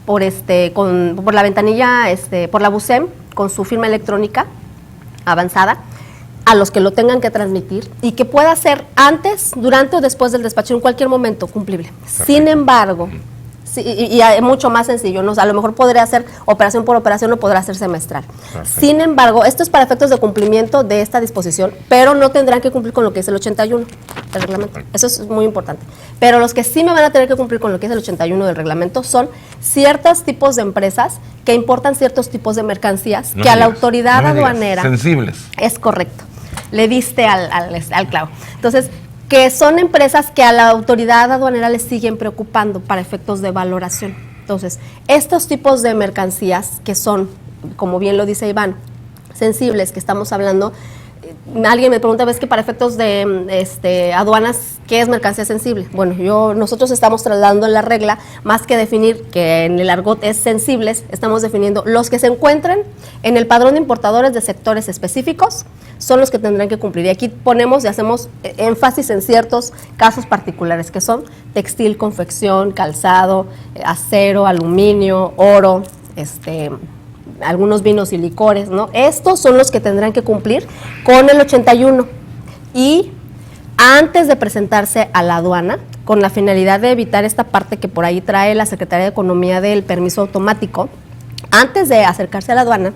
Speaker 4: por la ventanilla, por la BUSEM, con su firma electrónica avanzada, a los que lo tengan que transmitir y que pueda ser antes, durante o después del despacho, en cualquier momento cumplible. Perfecto. Sin embargo, y mucho más sencillo, ¿no? O sea, a lo mejor podría hacer operación por operación o podrá ser semestral. Perfecto. Sin embargo, esto es para efectos de cumplimiento de esta disposición, pero no tendrán que cumplir con lo que es el 81 del reglamento. Perfecto. Eso es muy importante. Pero los que sí me van a tener que cumplir con lo que es el 81 del reglamento son ciertos tipos de empresas que importan ciertos tipos de mercancías que a la autoridad aduanera...
Speaker 3: Sensibles.
Speaker 4: Es correcto. Le diste al clavo. Entonces, que son empresas que a la autoridad aduanera les siguen preocupando para efectos de valoración. Entonces, estos tipos de mercancías que son, como bien lo dice Iván, sensibles que estamos hablando, alguien me pregunta, ¿ves que para efectos de aduanas, qué es mercancía sensible? Bueno, nosotros estamos trasladando la regla, más que definir que en el argot es sensibles, estamos definiendo los que se encuentren en el padrón de importadores de sectores específicos, son los que tendrán que cumplir. Y aquí ponemos y hacemos énfasis en ciertos casos particulares, que son textil, confección, calzado, acero, aluminio, oro, algunos vinos y licores, ¿no? Estos son los que tendrán que cumplir con el 81 y antes de presentarse a la aduana, con la finalidad de evitar esta parte que por ahí trae la Secretaría de Economía del permiso automático, antes de acercarse a la aduana,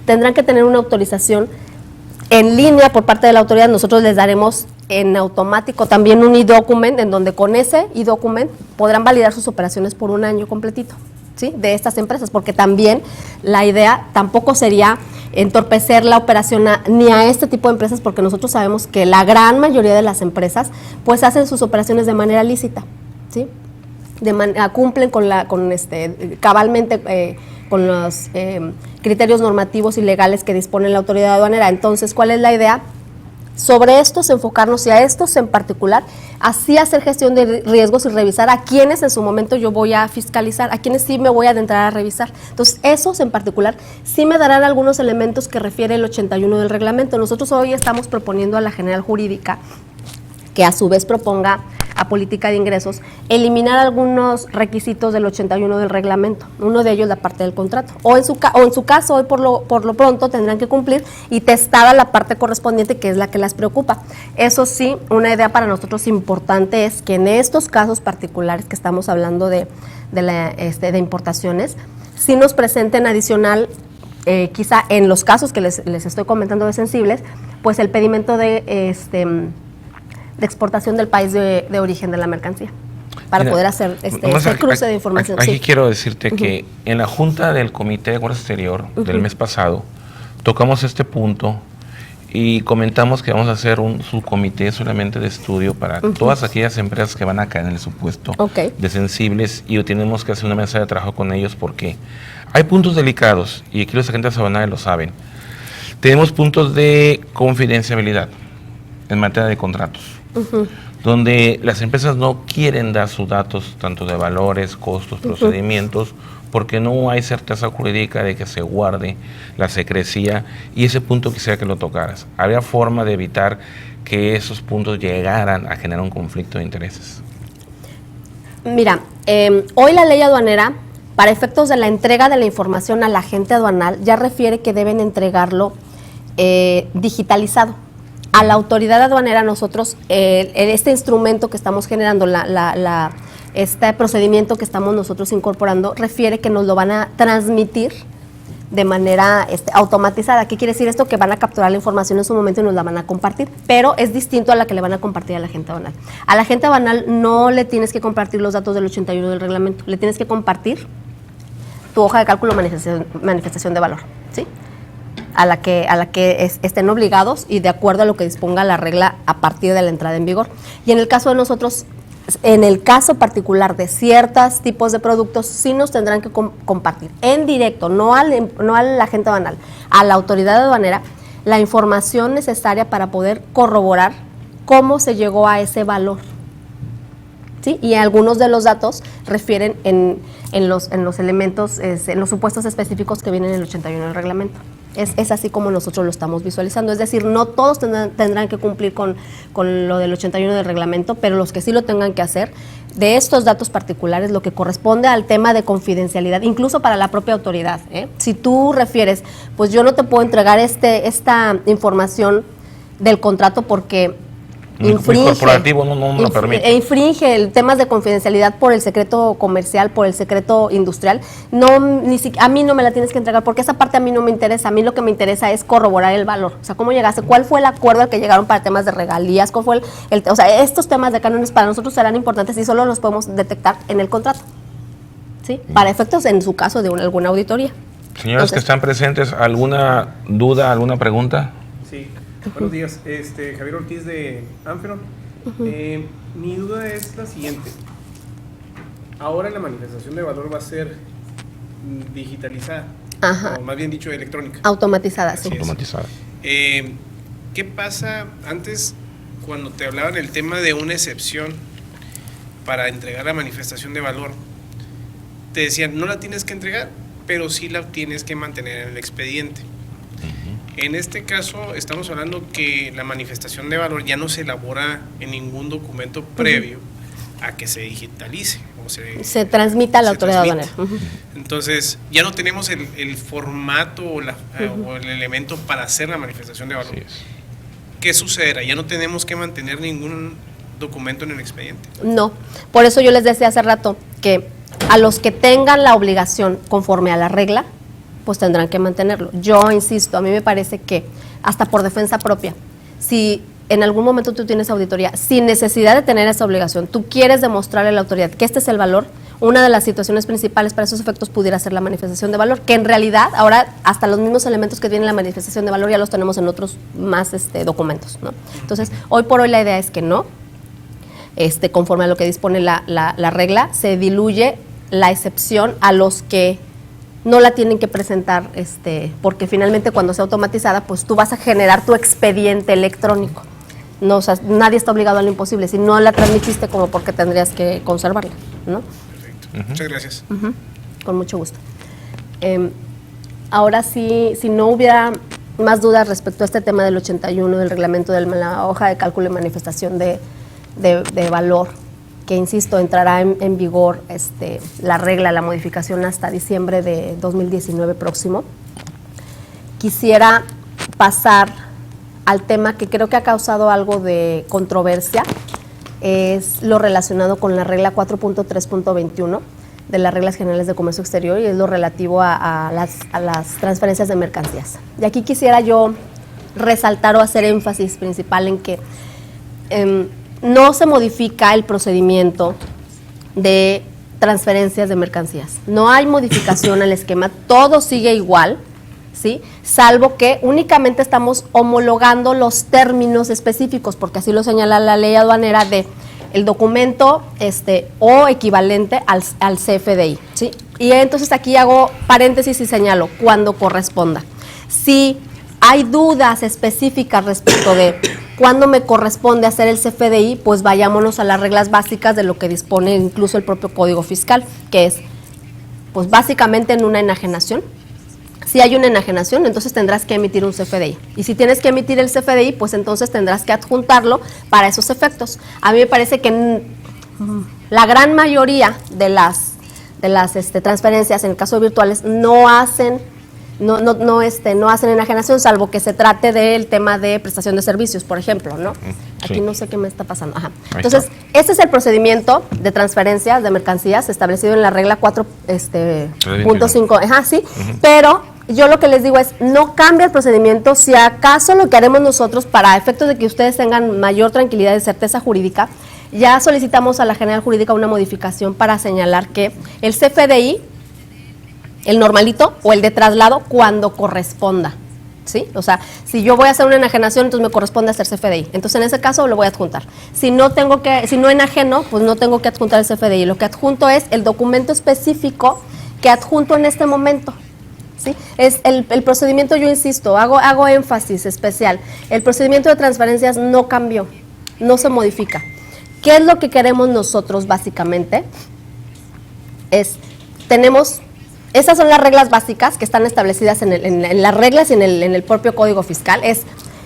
Speaker 4: tendrán que tener una autorización en línea por parte de la autoridad. Nosotros les daremos en automático también un e-document, en donde con ese e-document podrán validar sus operaciones por un año completito, ¿sí?, de estas empresas, porque también la idea tampoco sería entorpecer la operación ni a este tipo de empresas, porque nosotros sabemos que la gran mayoría de las empresas pues hacen sus operaciones de manera lícita, ¿sí? Cumplen con cabalmente con los criterios normativos y legales que dispone la autoridad aduanera. Entonces, ¿cuál es la idea? Sobre estos enfocarnos y a estos en particular, así hacer gestión de riesgos y revisar a quienes en su momento yo voy a fiscalizar, a quienes sí me voy a adentrar a revisar. Entonces, esos en particular sí me darán algunos elementos que refiere el 81 del reglamento. Nosotros hoy estamos proponiendo a la General Jurídica que a su vez proponga a Política de Ingresos eliminar algunos requisitos del 81 del reglamento, uno de ellos la parte del contrato, o en su caso hoy por lo pronto tendrán que cumplir y testada la parte correspondiente, que es la que las preocupa. Eso sí, una idea para nosotros importante es que en estos casos particulares que estamos hablando de importaciones, sí nos presenten adicional, quizá en los casos que les estoy comentando de sensibles, pues el pedimento de exportación del país de origen de la mercancía, para poder hacer este cruce de información.
Speaker 3: Aquí
Speaker 4: sí.
Speaker 3: quiero decirte que en la Junta del Comité de Comercio Exterior del mes pasado, tocamos este punto y comentamos que vamos a hacer un subcomité solamente de estudio para todas aquellas empresas que van a caer en el supuesto de sensibles, y tenemos que hacer una mesa de trabajo con ellos porque hay puntos delicados, y aquí los agentes aduanales lo saben. Tenemos puntos de confidencialidad en materia de contratos, donde las empresas no quieren dar sus datos, tanto de valores, costos, procedimientos, porque no hay certeza jurídica de que se guarde la secrecía, y ese punto quisiera que lo tocaras. ¿Habría forma de evitar que esos puntos llegaran a generar un conflicto de intereses?
Speaker 4: Mira, hoy la ley aduanera, para efectos de la entrega de la información al agente aduanal, ya refiere que deben entregarlo digitalizado. A la autoridad aduanera nosotros, este instrumento que estamos generando, este procedimiento que estamos nosotros incorporando, refiere que nos lo van a transmitir de manera automatizada. ¿Qué quiere decir esto? Que van a capturar la información en su momento y nos la van a compartir, pero es distinto a la que le van a compartir a la agente aduanal. A la agente aduanal no le tienes que compartir los datos del 81 del reglamento, le tienes que compartir tu hoja de cálculo manifestación de valor, ¿sí?, a la que estén obligados y de acuerdo a lo que disponga la regla a partir de la entrada en vigor. Y en el caso de nosotros, en el caso particular de ciertos tipos de productos, sí nos tendrán que compartir en directo, no al agente aduanal, a la autoridad aduanera, la información necesaria para poder corroborar cómo se llegó a ese valor, ¿sí? Y algunos de los datos refieren en los elementos, en los supuestos específicos que vienen en el 81 del reglamento. Es así como nosotros lo estamos visualizando, es decir, no todos tendrán que cumplir con lo del 81 del reglamento, pero los que sí lo tengan que hacer, de estos datos particulares, lo que corresponde al tema de confidencialidad, incluso para la propia autoridad, ¿eh? Si tú refieres, pues yo no te puedo entregar esta información del contrato porque infringe,
Speaker 3: corporativo no lo permite.
Speaker 4: Infringe el temas de confidencialidad por el secreto comercial, por el secreto industrial. A mí no me la tienes que entregar porque esa parte a mí no me interesa. A mí lo que me interesa es corroborar el valor. O sea, cómo llegaste, cuál fue el acuerdo al que llegaron para temas de regalías, cuál fue o sea, estos temas de cánones para nosotros serán importantes y solo los podemos detectar en el contrato, ¿sí? Para efectos, en su caso, de alguna auditoría.
Speaker 3: Señores que están presentes, ¿alguna duda, alguna pregunta?
Speaker 5: Sí. Buenos días, Javier Ortiz de Amferon. Mi duda es la siguiente. Ahora la manifestación de valor va a ser digitalizada.
Speaker 4: Ajá.
Speaker 5: o más bien dicho, electrónica.
Speaker 4: Automatizada, sí.
Speaker 5: Así es.
Speaker 3: Automatizada.
Speaker 5: ¿Qué pasa antes cuando te hablaban el tema de una excepción para entregar la manifestación de valor? Te decían, no la tienes que entregar, pero sí la tienes que mantener en el expediente. En este caso estamos hablando que la manifestación de valor ya no se elabora en ningún documento previo a que se digitalice o
Speaker 4: se transmite a la
Speaker 5: se
Speaker 4: autoridad
Speaker 5: transmite.
Speaker 4: aduanera.
Speaker 5: Entonces ya no tenemos el formato o el elemento para hacer la manifestación de valor.
Speaker 3: Así es.
Speaker 5: ¿Qué sucederá? Ya no tenemos que mantener ningún documento en el expediente.
Speaker 4: No, por eso yo les decía hace rato que a los que tengan la obligación conforme a la regla, pues tendrán que mantenerlo. Yo insisto, a mí me parece que hasta por defensa propia, si en algún momento tú tienes auditoría, sin necesidad de tener esa obligación, tú quieres demostrarle a la autoridad que este es el valor, una de las situaciones principales para esos efectos pudiera ser la manifestación de valor, que en realidad ahora hasta los mismos elementos que tienen la manifestación de valor ya los tenemos en otros más documentos, ¿no? Entonces, hoy por hoy la idea es que no, conforme a lo que dispone la regla, se diluye la excepción a los que no la tienen que presentar, porque finalmente cuando sea automatizada, pues tú vas a generar tu expediente electrónico. No, o sea, nadie está obligado a lo imposible. Si no la transmitiste, como porque tendrías que conservarla, ¿no?
Speaker 5: Perfecto. Muchas gracias.
Speaker 4: Con mucho gusto. Ahora sí, si no hubiera más dudas respecto a este tema del 81 del reglamento de la hoja de cálculo y manifestación de valor, que insisto, entrará en vigor la regla, la modificación hasta diciembre de 2019 próximo. Quisiera pasar al tema que creo que ha causado algo de controversia, es lo relacionado con la regla 4.3.21 de las reglas generales de comercio exterior, y es lo relativo a las transferencias de mercancías. Y aquí quisiera yo resaltar o hacer énfasis principal en que no se modifica el procedimiento de transferencias de mercancías. No hay modificación al esquema, todo sigue igual, ¿sí? Salvo que únicamente estamos homologando los términos específicos, porque así lo señala la ley aduanera de el documento o equivalente al CFDI, ¿sí? Y entonces aquí hago paréntesis y señalo cuando corresponda. Si hay dudas específicas respecto de cuándo me corresponde hacer el CFDI, pues vayámonos a las reglas básicas de lo que dispone incluso el propio Código Fiscal, que es, pues básicamente en una enajenación. Si hay una enajenación, entonces tendrás que emitir un CFDI. Y si tienes que emitir el CFDI, pues entonces tendrás que adjuntarlo para esos efectos. A mí me parece que la gran mayoría de las transferencias, en el caso de virtuales, no hacen enajenación, salvo que se trate del tema de prestación de servicios, por ejemplo, ¿no?
Speaker 3: Sí.
Speaker 4: Aquí no sé qué me está pasando. Ajá.
Speaker 3: Ahí
Speaker 4: Entonces,
Speaker 3: está.
Speaker 4: este es el procedimiento de transferencias de mercancías establecido en la regla 4.5. Ajá, sí, pero yo lo que les digo es, no cambia el procedimiento. Si acaso lo que haremos nosotros, para efectos de que ustedes tengan mayor tranquilidad y certeza jurídica, ya solicitamos a la General Jurídica una modificación para señalar que el CFDI, el normalito o el de traslado, cuando corresponda, ¿sí? O sea, si yo voy a hacer una enajenación, entonces me corresponde hacer CFDI. Entonces, en ese caso lo voy a adjuntar. Si no enajeno, pues no tengo que adjuntar el CFDI. Lo que adjunto es el documento específico que adjunto en este momento, ¿sí? Es el procedimiento, yo insisto, hago énfasis especial. El procedimiento de transferencias no cambió, no se modifica. ¿Qué es lo que queremos nosotros básicamente? Esas son las reglas básicas que están establecidas en las reglas y en el propio Código Fiscal.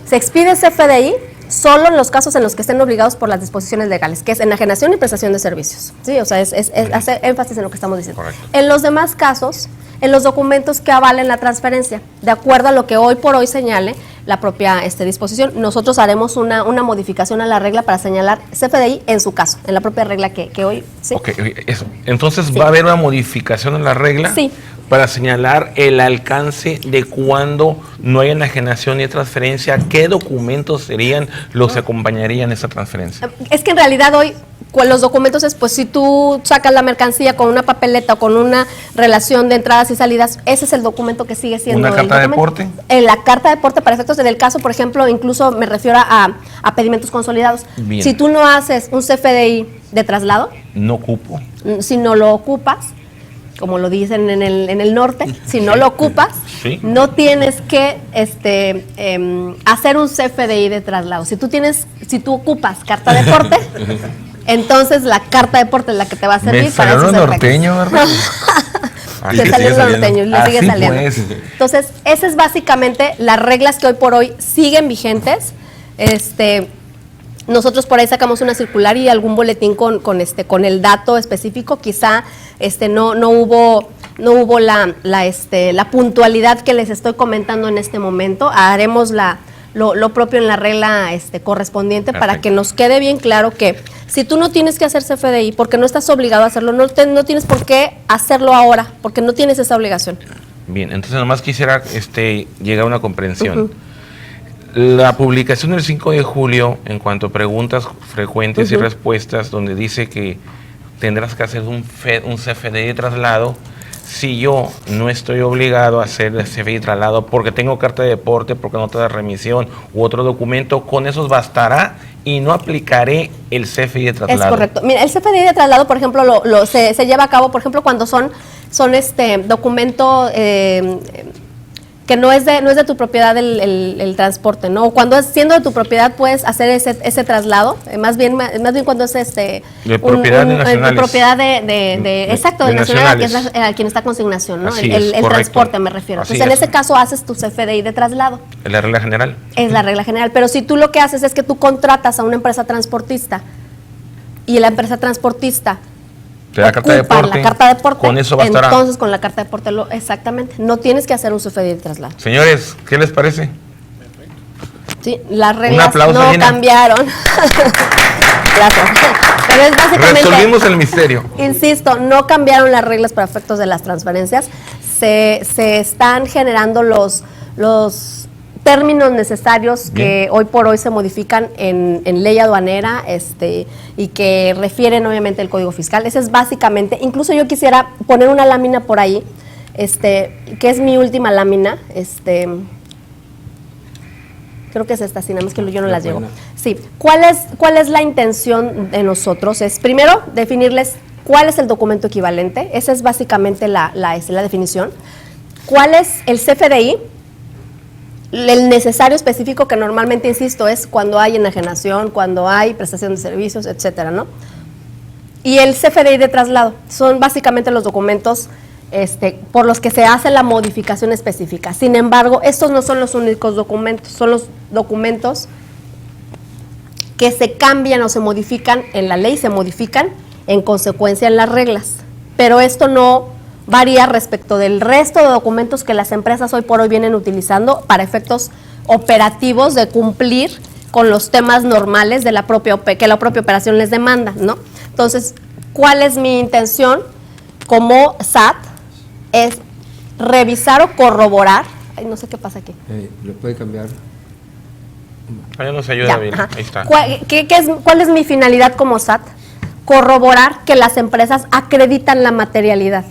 Speaker 4: Se expide CFDI solo en los casos en los que estén obligados por las disposiciones legales, que es enajenación y prestación de servicios, ¿sí? O sea, es hacer énfasis en lo que estamos diciendo.
Speaker 3: Correcto.
Speaker 4: En los demás casos, en los documentos que avalen la transferencia, de acuerdo a lo que hoy por hoy señale la propia disposición, nosotros haremos una modificación a la regla para señalar CFDI en su caso, en la propia regla que hoy, ¿sí?
Speaker 3: Ok, eso. Entonces
Speaker 4: Sí.
Speaker 3: va a haber una modificación en la regla
Speaker 4: Sí.
Speaker 3: para señalar el alcance de cuando no hay enajenación ni transferencia. ¿Qué documentos serían los que acompañarían esa transferencia?
Speaker 4: Es que en realidad hoy con los documentos es, pues si tú sacas la mercancía con una papeleta o con una relación de entradas y salidas, ese es el documento que sigue siendo
Speaker 3: ¿Una carta de
Speaker 4: el documento.
Speaker 3: porte?
Speaker 4: En la carta de porte, para efectos en el caso, por ejemplo, incluso me refiero a pedimentos consolidados.
Speaker 3: Bien.
Speaker 4: Si tú no haces un CFDI de traslado,
Speaker 3: No cupo.
Speaker 4: si no lo ocupas, como lo dicen en el norte, si no lo ocupas,
Speaker 3: Sí.
Speaker 4: no tienes que hacer un CFDI de traslado. Si tú ocupas carta deporte, entonces la carta deporte es la que te va a servir
Speaker 3: Me
Speaker 4: para
Speaker 3: salió
Speaker 4: esos
Speaker 3: lo
Speaker 4: efectos.
Speaker 3: norteño, ¿verdad? Así
Speaker 4: Te
Speaker 3: que
Speaker 4: salió
Speaker 3: sigue
Speaker 4: lo
Speaker 3: saliendo.
Speaker 4: norteño y le
Speaker 3: Así
Speaker 4: sigue saliendo.
Speaker 3: pues.
Speaker 4: Entonces, esas es básicamente las reglas que hoy por hoy siguen vigentes. Nosotros por ahí sacamos una circular y algún boletín con el dato específico. Quizá no hubo la puntualidad que les estoy comentando en este momento. Haremos lo propio en la regla correspondiente para
Speaker 3: Perfecto.
Speaker 4: que nos quede bien claro que si tú no tienes que hacer CFDI porque no estás obligado a hacerlo, no tienes por qué hacerlo ahora, porque no tienes esa obligación.
Speaker 3: Bien, entonces nomás quisiera llegar a una comprensión. La publicación del 5 de julio, en cuanto a preguntas frecuentes y respuestas, donde dice que tendrás que hacer un CFDI de traslado, si yo no estoy obligado a hacer el CFDI de traslado porque tengo carta de deporte, porque no te da remisión u otro documento, con esos bastará y no aplicaré el CFDI de traslado.
Speaker 4: Es correcto. Mira, el CFDI de traslado, por ejemplo, se lleva a cabo, por ejemplo, cuando son documento que no es de tu propiedad el transporte, ¿no? O cuando siendo de tu propiedad puedes hacer ese traslado, más bien cuando es
Speaker 3: de propiedad de nacionales.
Speaker 4: de propiedad de nacional, que es a quien está consignación, ¿no?
Speaker 3: Así
Speaker 4: El
Speaker 3: es, correcto.
Speaker 4: transporte me refiero.
Speaker 3: Así
Speaker 4: Entonces, en
Speaker 3: es.
Speaker 4: ese caso haces tu CFDI de traslado.
Speaker 3: ¿Es la regla general?
Speaker 4: Es la regla general, pero si tú lo que haces es que tú contratas a una empresa transportista y la empresa transportista
Speaker 3: Te da carta de
Speaker 4: ocupa
Speaker 3: deporte.
Speaker 4: la carta de deporte,
Speaker 3: Con eso bastará.
Speaker 4: entonces con la carta de deporte exactamente, no tienes que hacer un CFDI de traslado.
Speaker 3: Señores, ¿qué les parece?
Speaker 4: Sí, las reglas
Speaker 3: aplauso,
Speaker 4: no
Speaker 3: Gina.
Speaker 4: cambiaron. Gracias. Pero es básicamente,
Speaker 3: Resolvimos el misterio.
Speaker 4: insisto, no cambiaron las reglas para efectos de las transferencias. Se están generando los términos necesarios que hoy por hoy se modifican en ley aduanera y que refieren obviamente al Código Fiscal. Ese es básicamente, incluso yo quisiera poner una lámina por ahí, que es mi última lámina, creo que es esta, si nada más que yo no las llevo. Sí, ¿cuál es la intención de nosotros? Es primero definirles cuál es el documento equivalente, esa es básicamente la definición. ¿Cuál es el CFDI? El necesario específico que normalmente, insisto, es cuando hay enajenación, cuando hay prestación de servicios, etcétera, ¿no? Y el CFDI de traslado son básicamente los documentos por los que se hace la modificación específica. Sin embargo, estos no son los únicos documentos, son los documentos que se cambian o se modifican en la ley, se modifican en consecuencia en las reglas. Pero esto no varía respecto del resto de documentos que las empresas hoy por hoy vienen utilizando para efectos operativos de cumplir con los temas normales de que la propia operación les demanda, ¿no? Entonces, ¿cuál es mi intención como SAT? Es revisar o corroborar. Ay, no sé qué pasa aquí.
Speaker 1: ¿Le puede cambiar?
Speaker 3: Ahí nos ayuda
Speaker 4: Ya,
Speaker 3: bien.
Speaker 4: ajá.
Speaker 3: Ahí está.
Speaker 4: ¿Cuál es mi finalidad como SAT? Corroborar que las empresas acreditan la materialidad.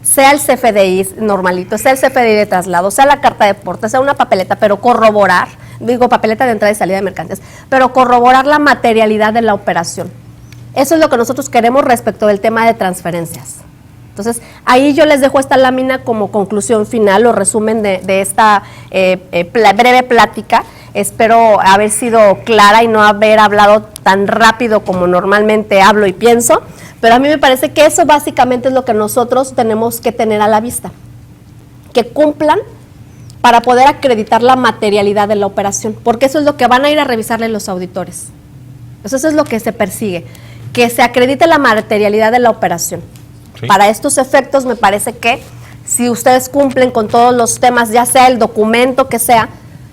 Speaker 4: Sea el CFDI normalito, sea el CFDI de traslado, sea la carta de deporte, sea una papeleta, pero corroborar, papeleta de entrada y salida de mercancías, pero corroborar la materialidad de la operación. Eso es lo que nosotros queremos respecto del tema de transferencias. Entonces, ahí yo les dejo esta lámina como conclusión final o resumen de esta breve plática. Espero haber sido clara y no haber hablado tan rápido como normalmente hablo y pienso, pero a mí me parece que eso básicamente es lo que nosotros tenemos que tener a la vista, que cumplan para poder acreditar la materialidad de la operación, porque eso es lo que van a ir a revisarle los auditores. Eso es lo que se persigue, que se acredite la materialidad de la operación.
Speaker 3: Sí.
Speaker 4: Para estos efectos me parece que si ustedes cumplen con todos los temas, ya sea el documento que sea,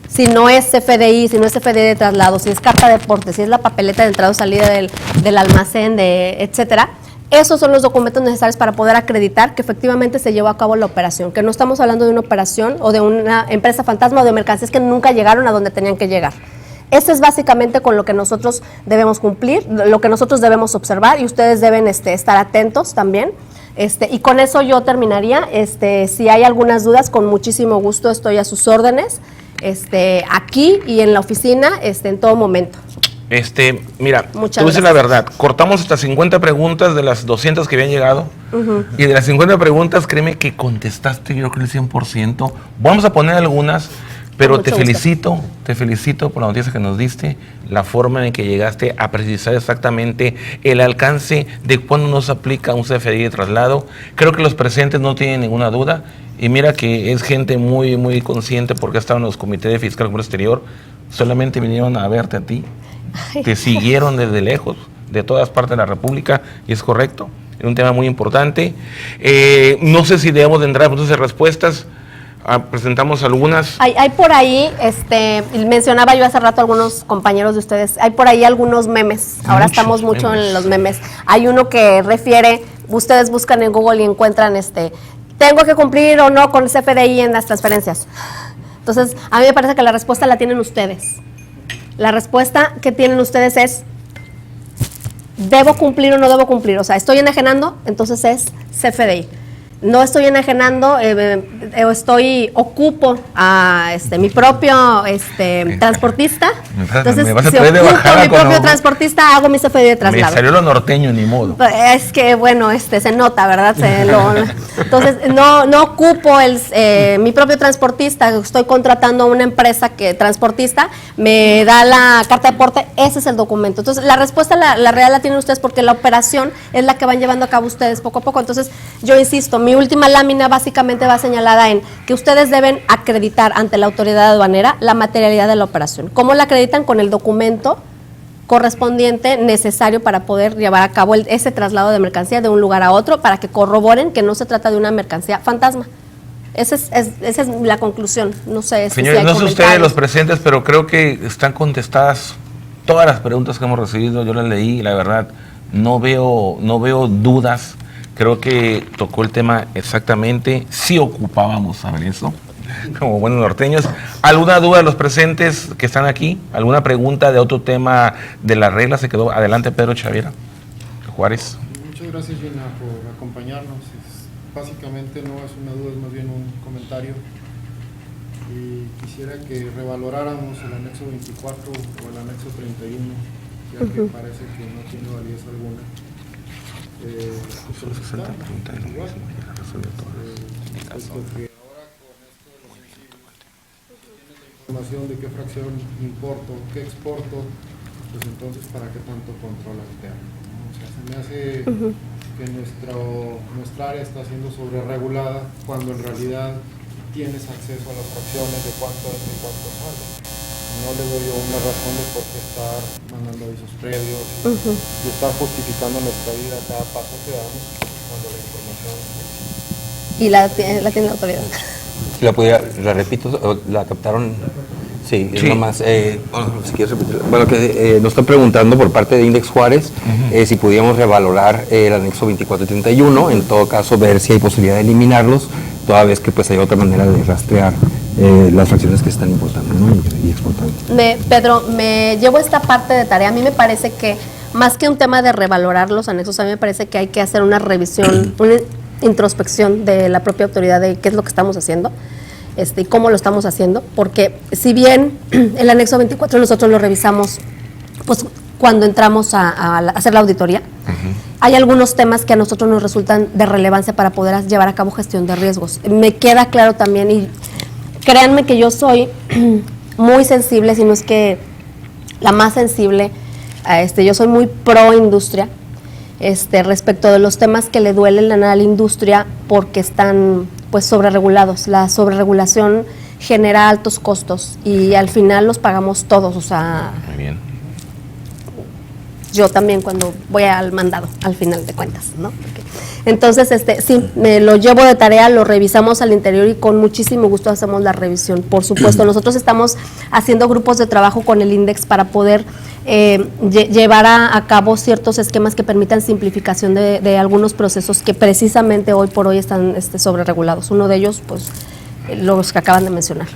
Speaker 4: si no es CFDI, si no es CFDI de traslado, si es carta de deporte, si es la papeleta de entrada o salida del almacén, etcétera, esos son los documentos necesarios para poder acreditar que efectivamente se llevó a cabo la operación, que no estamos hablando de una operación o de una empresa fantasma o de mercancías que nunca llegaron a donde tenían que llegar. Eso es básicamente con lo que nosotros debemos cumplir, lo que nosotros debemos observar y ustedes deben estar atentos también. Y con eso yo terminaría. Si hay algunas dudas, con muchísimo gusto estoy a sus órdenes, aquí y en la oficina, en todo momento.
Speaker 3: Mira,
Speaker 4: Muchas
Speaker 3: tú dices la
Speaker 4: gracias.
Speaker 3: verdad, cortamos hasta 50 preguntas de las 200 que habían llegado, y de las 50 preguntas, créeme que contestaste yo creo el 100%. Vamos a poner algunas, pero
Speaker 4: Con
Speaker 3: te
Speaker 4: mucho gusto.
Speaker 3: felicito por la noticia que nos diste, la forma en que llegaste a precisar exactamente el alcance de cuándo nos aplica un CFDI de traslado. Creo que los presentes no tienen ninguna duda, y mira que es gente muy, muy consciente porque ha estado en los comités de fiscal comercio exterior, solamente vinieron a verte a ti. Te siguieron desde lejos, de todas partes de la República, y es correcto, es un tema muy importante. No sé si debemos de entrar en puntos de respuestas. Presentamos algunas.
Speaker 4: Hay por ahí, mencionaba yo hace rato a algunos compañeros de ustedes, hay por ahí algunos memes, ahora
Speaker 3: Muchos
Speaker 4: estamos mucho
Speaker 3: memes.
Speaker 4: en los memes. Hay uno que refiere, ustedes buscan en Google y encuentran ¿tengo que cumplir o no con el CFDI en las transferencias? Entonces, a mí me parece que la respuesta la tienen ustedes. La respuesta que tienen ustedes es, ¿debo cumplir o no debo cumplir? O sea, ¿estoy enajenando? Entonces es CFDI. No estoy enajenando, ocupo a mi propio transportista. Entonces,
Speaker 3: me vas a
Speaker 4: si
Speaker 3: traer de
Speaker 4: ocupo
Speaker 3: bajada
Speaker 4: a mi
Speaker 3: con
Speaker 4: propio
Speaker 3: lo-
Speaker 4: transportista, hago mi CFDI de
Speaker 3: Me
Speaker 4: traslado.
Speaker 3: salió lo norteño, ni modo.
Speaker 4: Es que, bueno, se nota, ¿verdad? Entonces, no ocupo mi propio transportista, estoy contratando a una empresa transportista, me da la carta de porte, ese es el documento. Entonces, la respuesta, la real la tienen ustedes porque la operación es la que van llevando a cabo ustedes poco a poco. Entonces, yo insisto, mi última lámina básicamente va señalada en que ustedes deben acreditar ante la autoridad aduanera la materialidad de la operación. ¿Cómo la acreditan? Con el documento correspondiente necesario para poder llevar a cabo ese traslado de mercancía de un lugar a otro, para que corroboren que no se trata de una mercancía fantasma. Esa es la conclusión. No sé si
Speaker 3: Señores,
Speaker 4: hay
Speaker 3: no sé ustedes
Speaker 4: comentarios.
Speaker 3: los presentes, pero creo que están contestadas todas las preguntas que hemos recibido. Yo las leí y la verdad no veo dudas. Creo que tocó el tema exactamente. Sí ocupábamos saber eso, como buenos norteños. ¿Alguna duda de los presentes que están aquí? ¿Alguna pregunta de otro tema de las reglas? Se quedó. Adelante, Pedro Chaviera Juárez.
Speaker 6: Muchas gracias, Gina, por acompañarnos. Básicamente no es una duda, es más bien un comentario. Y quisiera que revaloráramos el anexo 24 o el anexo 31, ya que parece que no tiene validez alguna. Solicitar, igual, puesto que ahora con esto de los sensibles, tienes la información de qué fracción importo, qué exporto, pues entonces para qué tanto control interno, ¿no? O sea, se me hace que nuestra área está siendo sobreregulada cuando en realidad tienes acceso a las fracciones de cuánto es y cuánto sale. No le doy yo una razón de por qué estar mandando avisos previos y estar justificando nuestra vida a cada paso que damos cuando la información existe.
Speaker 4: Y la tiene la autoridad.
Speaker 2: Si la repito, la captaron. Sí,
Speaker 3: Sí.
Speaker 2: nomás, si quieres repetirla. Bueno, que nos están preguntando por parte de Index Juárez si pudiéramos revalorar el anexo 24 y 31, en todo caso ver si hay posibilidad de eliminarlos, toda vez que pues hay otra manera de rastrear las fracciones que están importando, ¿no? y exportando.
Speaker 4: Pedro, me llevo esta parte de tarea. A mí me parece que más que un tema de revalorar los anexos, a mí me parece que hay que hacer una revisión, una introspección de la propia autoridad de qué es lo que estamos haciendo y cómo lo estamos haciendo, porque si bien el anexo 24 nosotros lo revisamos pues cuando entramos a hacer la auditoría, hay algunos temas que a nosotros nos resultan de relevancia para poder llevar a cabo gestión de riesgos. Me queda claro también, y créanme que yo soy muy sensible, si no es que la más sensible, yo soy muy pro industria, respecto de los temas que le duelen a la industria porque están pues sobreregulados. La sobreregulación genera altos costos y al final los pagamos todos, o sea,
Speaker 3: Muy bien.
Speaker 4: yo también cuando voy al mandado, al final de cuentas, ¿no? Entonces, sí, me lo llevo de tarea, lo revisamos al interior y con muchísimo gusto hacemos la revisión. Por supuesto, nosotros estamos haciendo grupos de trabajo con el INDEX para poder llevar a cabo ciertos esquemas que permitan simplificación de algunos procesos que precisamente hoy por hoy están sobreregulados. Uno de ellos, pues, los que acaban de mencionar.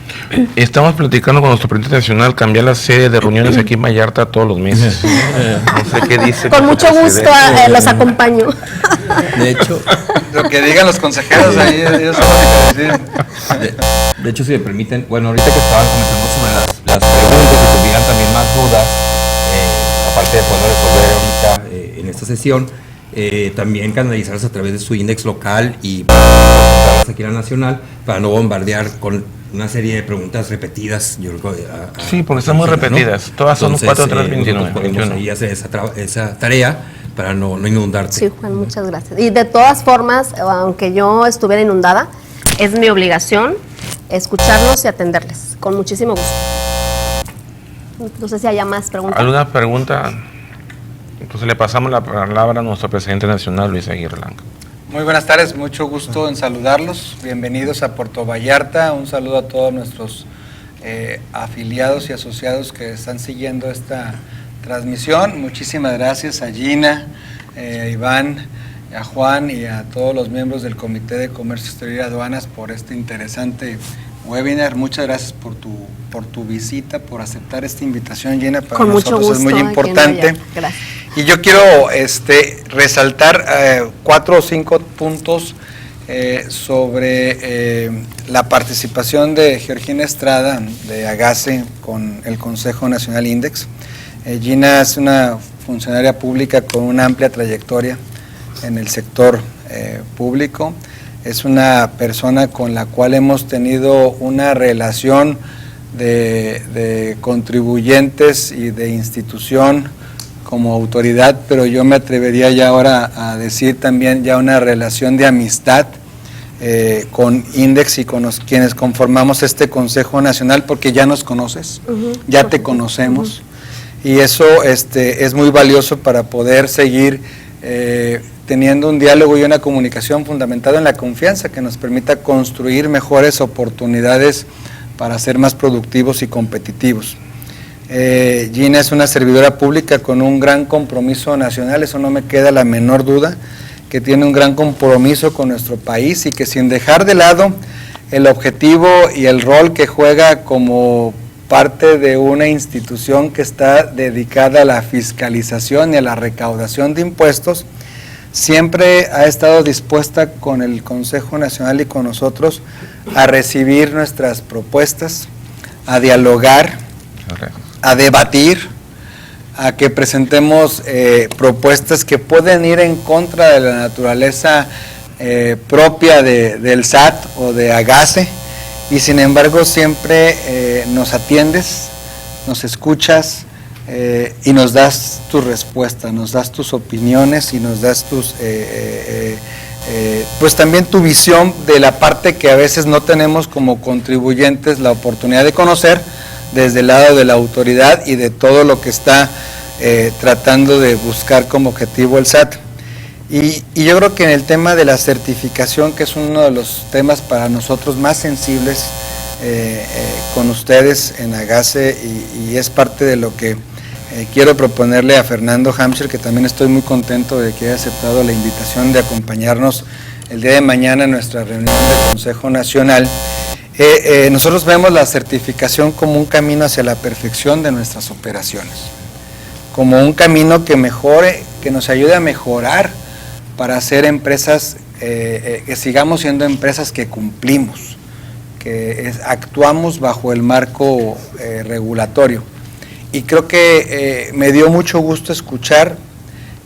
Speaker 3: Estamos platicando con nuestro presidente nacional cambiar la sede de reuniones aquí en Vallarta todos los meses. No sé qué dice.
Speaker 4: Con mucho gusto los acompaño.
Speaker 7: De hecho, lo que digan los consejeros ahí, ellos son los que deciden.
Speaker 2: De hecho, si me permiten, bueno, ahorita que estaban comentando sobre las preguntas y tuvieran también más dudas, aparte de poder resolver ahorita en esta sesión, también canalizarlas a través de su index local y concentrarlas aquí en la nacional para no bombardear con una serie de preguntas repetidas. Yo creo,
Speaker 3: sí, porque están muy repetidas. ¿No? Todas son 4, 3, 21.
Speaker 2: Podemos ahí hacer esa tarea para no inundarte.
Speaker 4: Sí, Juan, muchas gracias. Y de todas formas, aunque yo estuviera inundada, es mi obligación escucharlos y atenderles, con muchísimo gusto. No sé si haya más preguntas.
Speaker 3: ¿Alguna pregunta? Entonces le pasamos la palabra a nuestro presidente nacional, Luis Aguirre Blanco.
Speaker 7: Muy buenas tardes, mucho gusto en saludarlos. Bienvenidos a Puerto Vallarta. Un saludo a todos nuestros afiliados y asociados que están siguiendo esta transmisión. Muchísimas gracias a Gina, a Iván, a Juan y a todos los miembros del Comité de Comercio Exterior y Aduanas por este interesante webinar. Muchas gracias por tu visita, por aceptar esta invitación, Gina. Para
Speaker 4: con
Speaker 7: nosotros
Speaker 4: mucho gusto,
Speaker 7: es muy importante.
Speaker 4: Gracias.
Speaker 7: Y yo quiero resaltar 4 o 5 puntos sobre la participación de Georgina Estrada de AGACE con el Consejo Nacional Index. Gina es una funcionaria pública con una amplia trayectoria en el sector público. Es una persona con la cual hemos tenido una relación de contribuyentes y de institución como autoridad, pero yo me atrevería ya ahora a decir también ya una relación de amistad con Index y con quienes conformamos este Consejo Nacional, porque ya nos conoces, ya te conocemos, y eso es muy valioso para poder seguir teniendo un diálogo y una comunicación fundamentada en la confianza que nos permita construir mejores oportunidades para ser más productivos y competitivos. Gina es una servidora pública con un gran compromiso nacional, eso no me queda la menor duda, que tiene un gran compromiso con nuestro país y que sin dejar de lado el objetivo y el rol que juega como parte de una institución que está dedicada a la fiscalización y a la recaudación de impuestos, siempre ha estado dispuesta con el Consejo Nacional y con nosotros a recibir nuestras propuestas, a dialogar, a debatir, a que presentemos propuestas que pueden ir en contra de la naturaleza propia del SAT o de AGACE, y sin embargo siempre nos atiendes, nos escuchas y nos das tu respuesta, nos das tus opiniones y nos das pues también tu visión de la parte que a veces no tenemos como contribuyentes la oportunidad de conocer desde el lado de la autoridad y de todo lo que está tratando de buscar como objetivo el SAT. Y yo creo que en el tema de la certificación, que es uno de los temas para nosotros más sensibles con ustedes en AGACE, y es parte de lo que quiero proponerle a Fernando Hampshire, que también estoy muy contento de que haya aceptado la invitación de acompañarnos el día de mañana en nuestra reunión del Consejo Nacional. Nosotros vemos la certificación como un camino hacia la perfección de nuestras operaciones, como un camino que mejore, que nos ayude a mejorar para ser empresas, que sigamos siendo empresas que cumplimos, que actuamos bajo el marco regulatorio. Y creo que me dio mucho gusto escuchar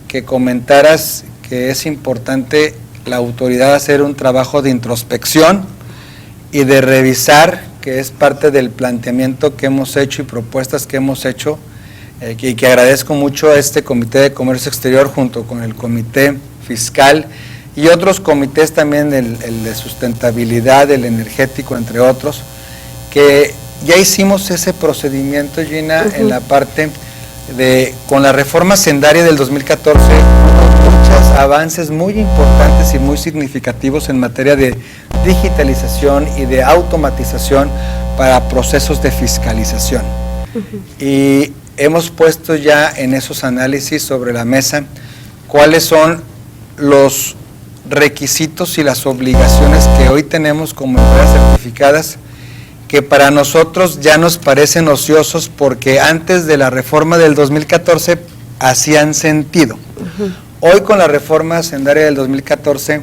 Speaker 7: que comentaras que es importante la autoridad hacer un trabajo de introspección y de revisar, que es parte del planteamiento que hemos hecho y propuestas que hemos hecho, y que agradezco mucho a este Comité de Comercio Exterior junto con el Comité Fiscal y otros comités también, el de sustentabilidad, el energético, entre otros, que ya hicimos ese procedimiento, Gina, en la parte de, con la reforma sendaria del 2014, muchos avances muy importantes y muy significativos en materia de digitalización y de automatización para procesos de fiscalización. Y hemos puesto ya en esos análisis sobre la mesa cuáles son los requisitos y las obligaciones que hoy tenemos como empresas certificadas, que para nosotros ya nos parecen ociosos porque antes de la reforma del 2014 hacían sentido. Hoy con la reforma sendaria del 2014,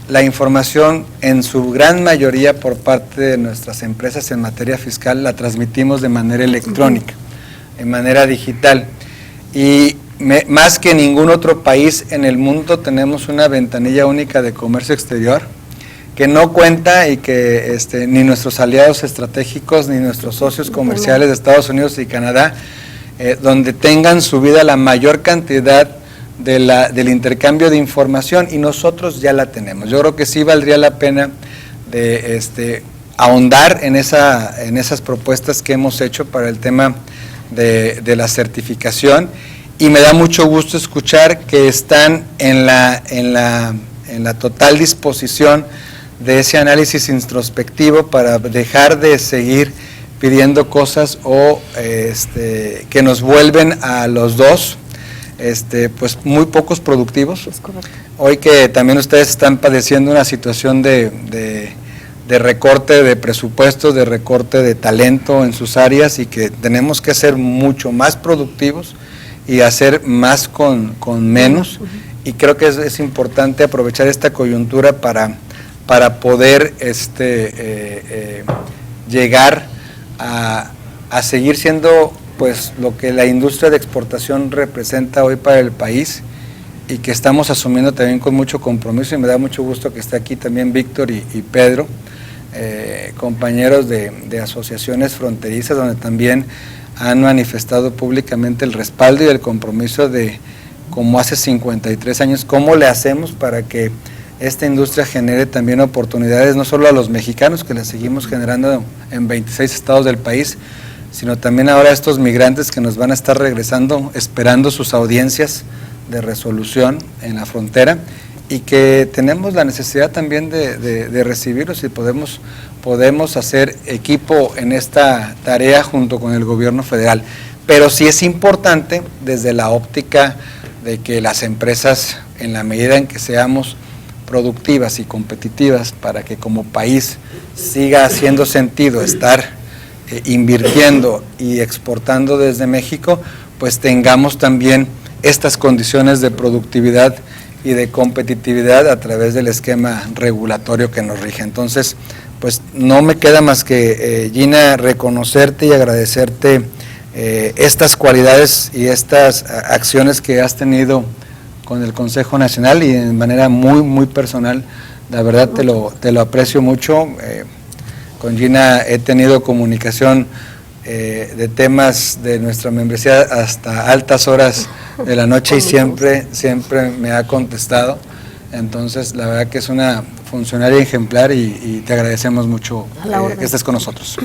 Speaker 7: la información en su gran mayoría por parte de nuestras empresas en materia fiscal la transmitimos de manera electrónica, de manera digital. y más que ningún otro país en el mundo tenemos una ventanilla única de comercio exterior que no cuenta y que ni nuestros aliados estratégicos ni nuestros socios comerciales de Estados Unidos y Canadá, donde tengan subida la mayor cantidad del intercambio de información, y nosotros ya la tenemos. Yo creo que sí valdría la pena de ahondar en esas propuestas que hemos hecho para el tema de la certificación, y me da mucho gusto escuchar que están en la total disposición de ese análisis introspectivo para dejar de seguir pidiendo cosas o que nos vuelven a los dos pues muy pocos productivos.
Speaker 4: Es correcto.
Speaker 7: Hoy que también ustedes están padeciendo una situación de recorte de presupuestos, de recorte de talento en sus áreas, y que tenemos que ser mucho más productivos y hacer más con menos, y creo que es importante aprovechar esta coyuntura para poder llegar a seguir siendo pues lo que la industria de exportación representa hoy para el país, y que estamos asumiendo también con mucho compromiso, y me da mucho gusto que esté aquí también Víctor y Pedro, compañeros de asociaciones fronterizas, donde también han manifestado públicamente el respaldo y el compromiso de, como hace 53 años, cómo le hacemos para que esta industria genere también oportunidades, no solo a los mexicanos, que las seguimos generando en 26 estados del país, sino también ahora a estos migrantes que nos van a estar regresando, esperando sus audiencias de resolución en la frontera, y que tenemos la necesidad también de recibirlos, y podemos hacer equipo en esta tarea junto con el gobierno federal. Pero sí es importante desde la óptica de que las empresas, en la medida en que seamos productivas y competitivas, para que como país siga haciendo sentido estar invirtiendo y exportando desde México, pues tengamos también estas condiciones de productividad y de competitividad a través del esquema regulatorio que nos rige. Entonces, pues no me queda más que, Gina, reconocerte y agradecerte estas cualidades y estas acciones que has tenido con el Consejo Nacional, y de manera muy, muy personal. La verdad te lo aprecio mucho. Con Gina he tenido comunicación de temas de nuestra membresía hasta altas horas de la noche, y siempre me ha contestado. Entonces, la verdad que es una funcionaria ejemplar, y te agradecemos mucho que estés con nosotros.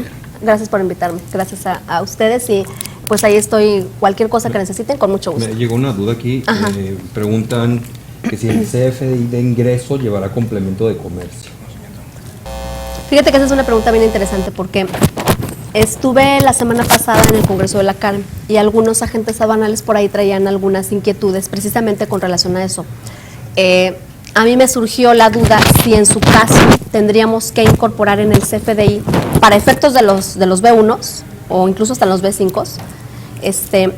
Speaker 4: Gracias por invitarme, gracias a ustedes, y pues ahí estoy, cualquier cosa que necesiten, con mucho gusto.
Speaker 2: Me llegó una duda aquí, preguntan que si el CFDI de ingreso llevará complemento de comercio.
Speaker 4: Fíjate que esa es una pregunta bien interesante, porque estuve la semana pasada en el Congreso de la Carne, y algunos agentes aduanales por ahí traían algunas inquietudes precisamente con relación a eso. A mí me surgió la duda si en su caso tendríamos que incorporar en el CFDI, para efectos de los B1s o incluso hasta los B5s,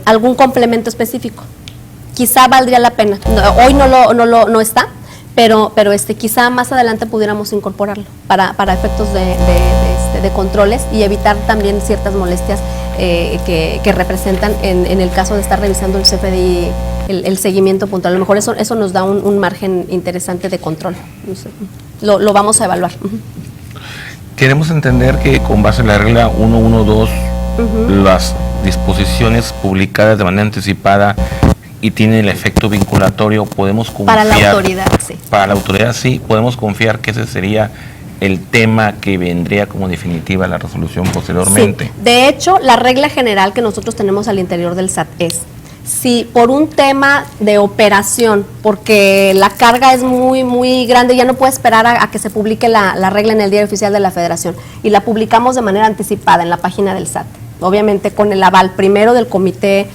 Speaker 4: algún complemento específico. Quizá valdría la pena. Hoy no está, pero quizá más adelante pudiéramos incorporarlo para efectos de controles, y evitar también ciertas molestias que representan en el caso de estar revisando el CFDI, el seguimiento puntual. A lo mejor eso nos da un margen interesante de control. No sé, lo vamos a evaluar.
Speaker 3: Queremos entender que con base en la regla 112, las disposiciones publicadas de manera anticipada y tienen el efecto vinculatorio, podemos confiar.
Speaker 4: Para la autoridad, sí.
Speaker 3: Para la autoridad, sí, podemos confiar que ese sería el tema que vendría como definitiva la resolución posteriormente.
Speaker 4: Sí. De hecho, la regla general que nosotros tenemos al interior del SAT es: si por un tema de operación, porque la carga es muy, muy grande, ya no puede esperar a que se publique la regla en el Diario Oficial de la Federación, y la publicamos de manera anticipada en la página del SAT, obviamente con el aval primero del Comité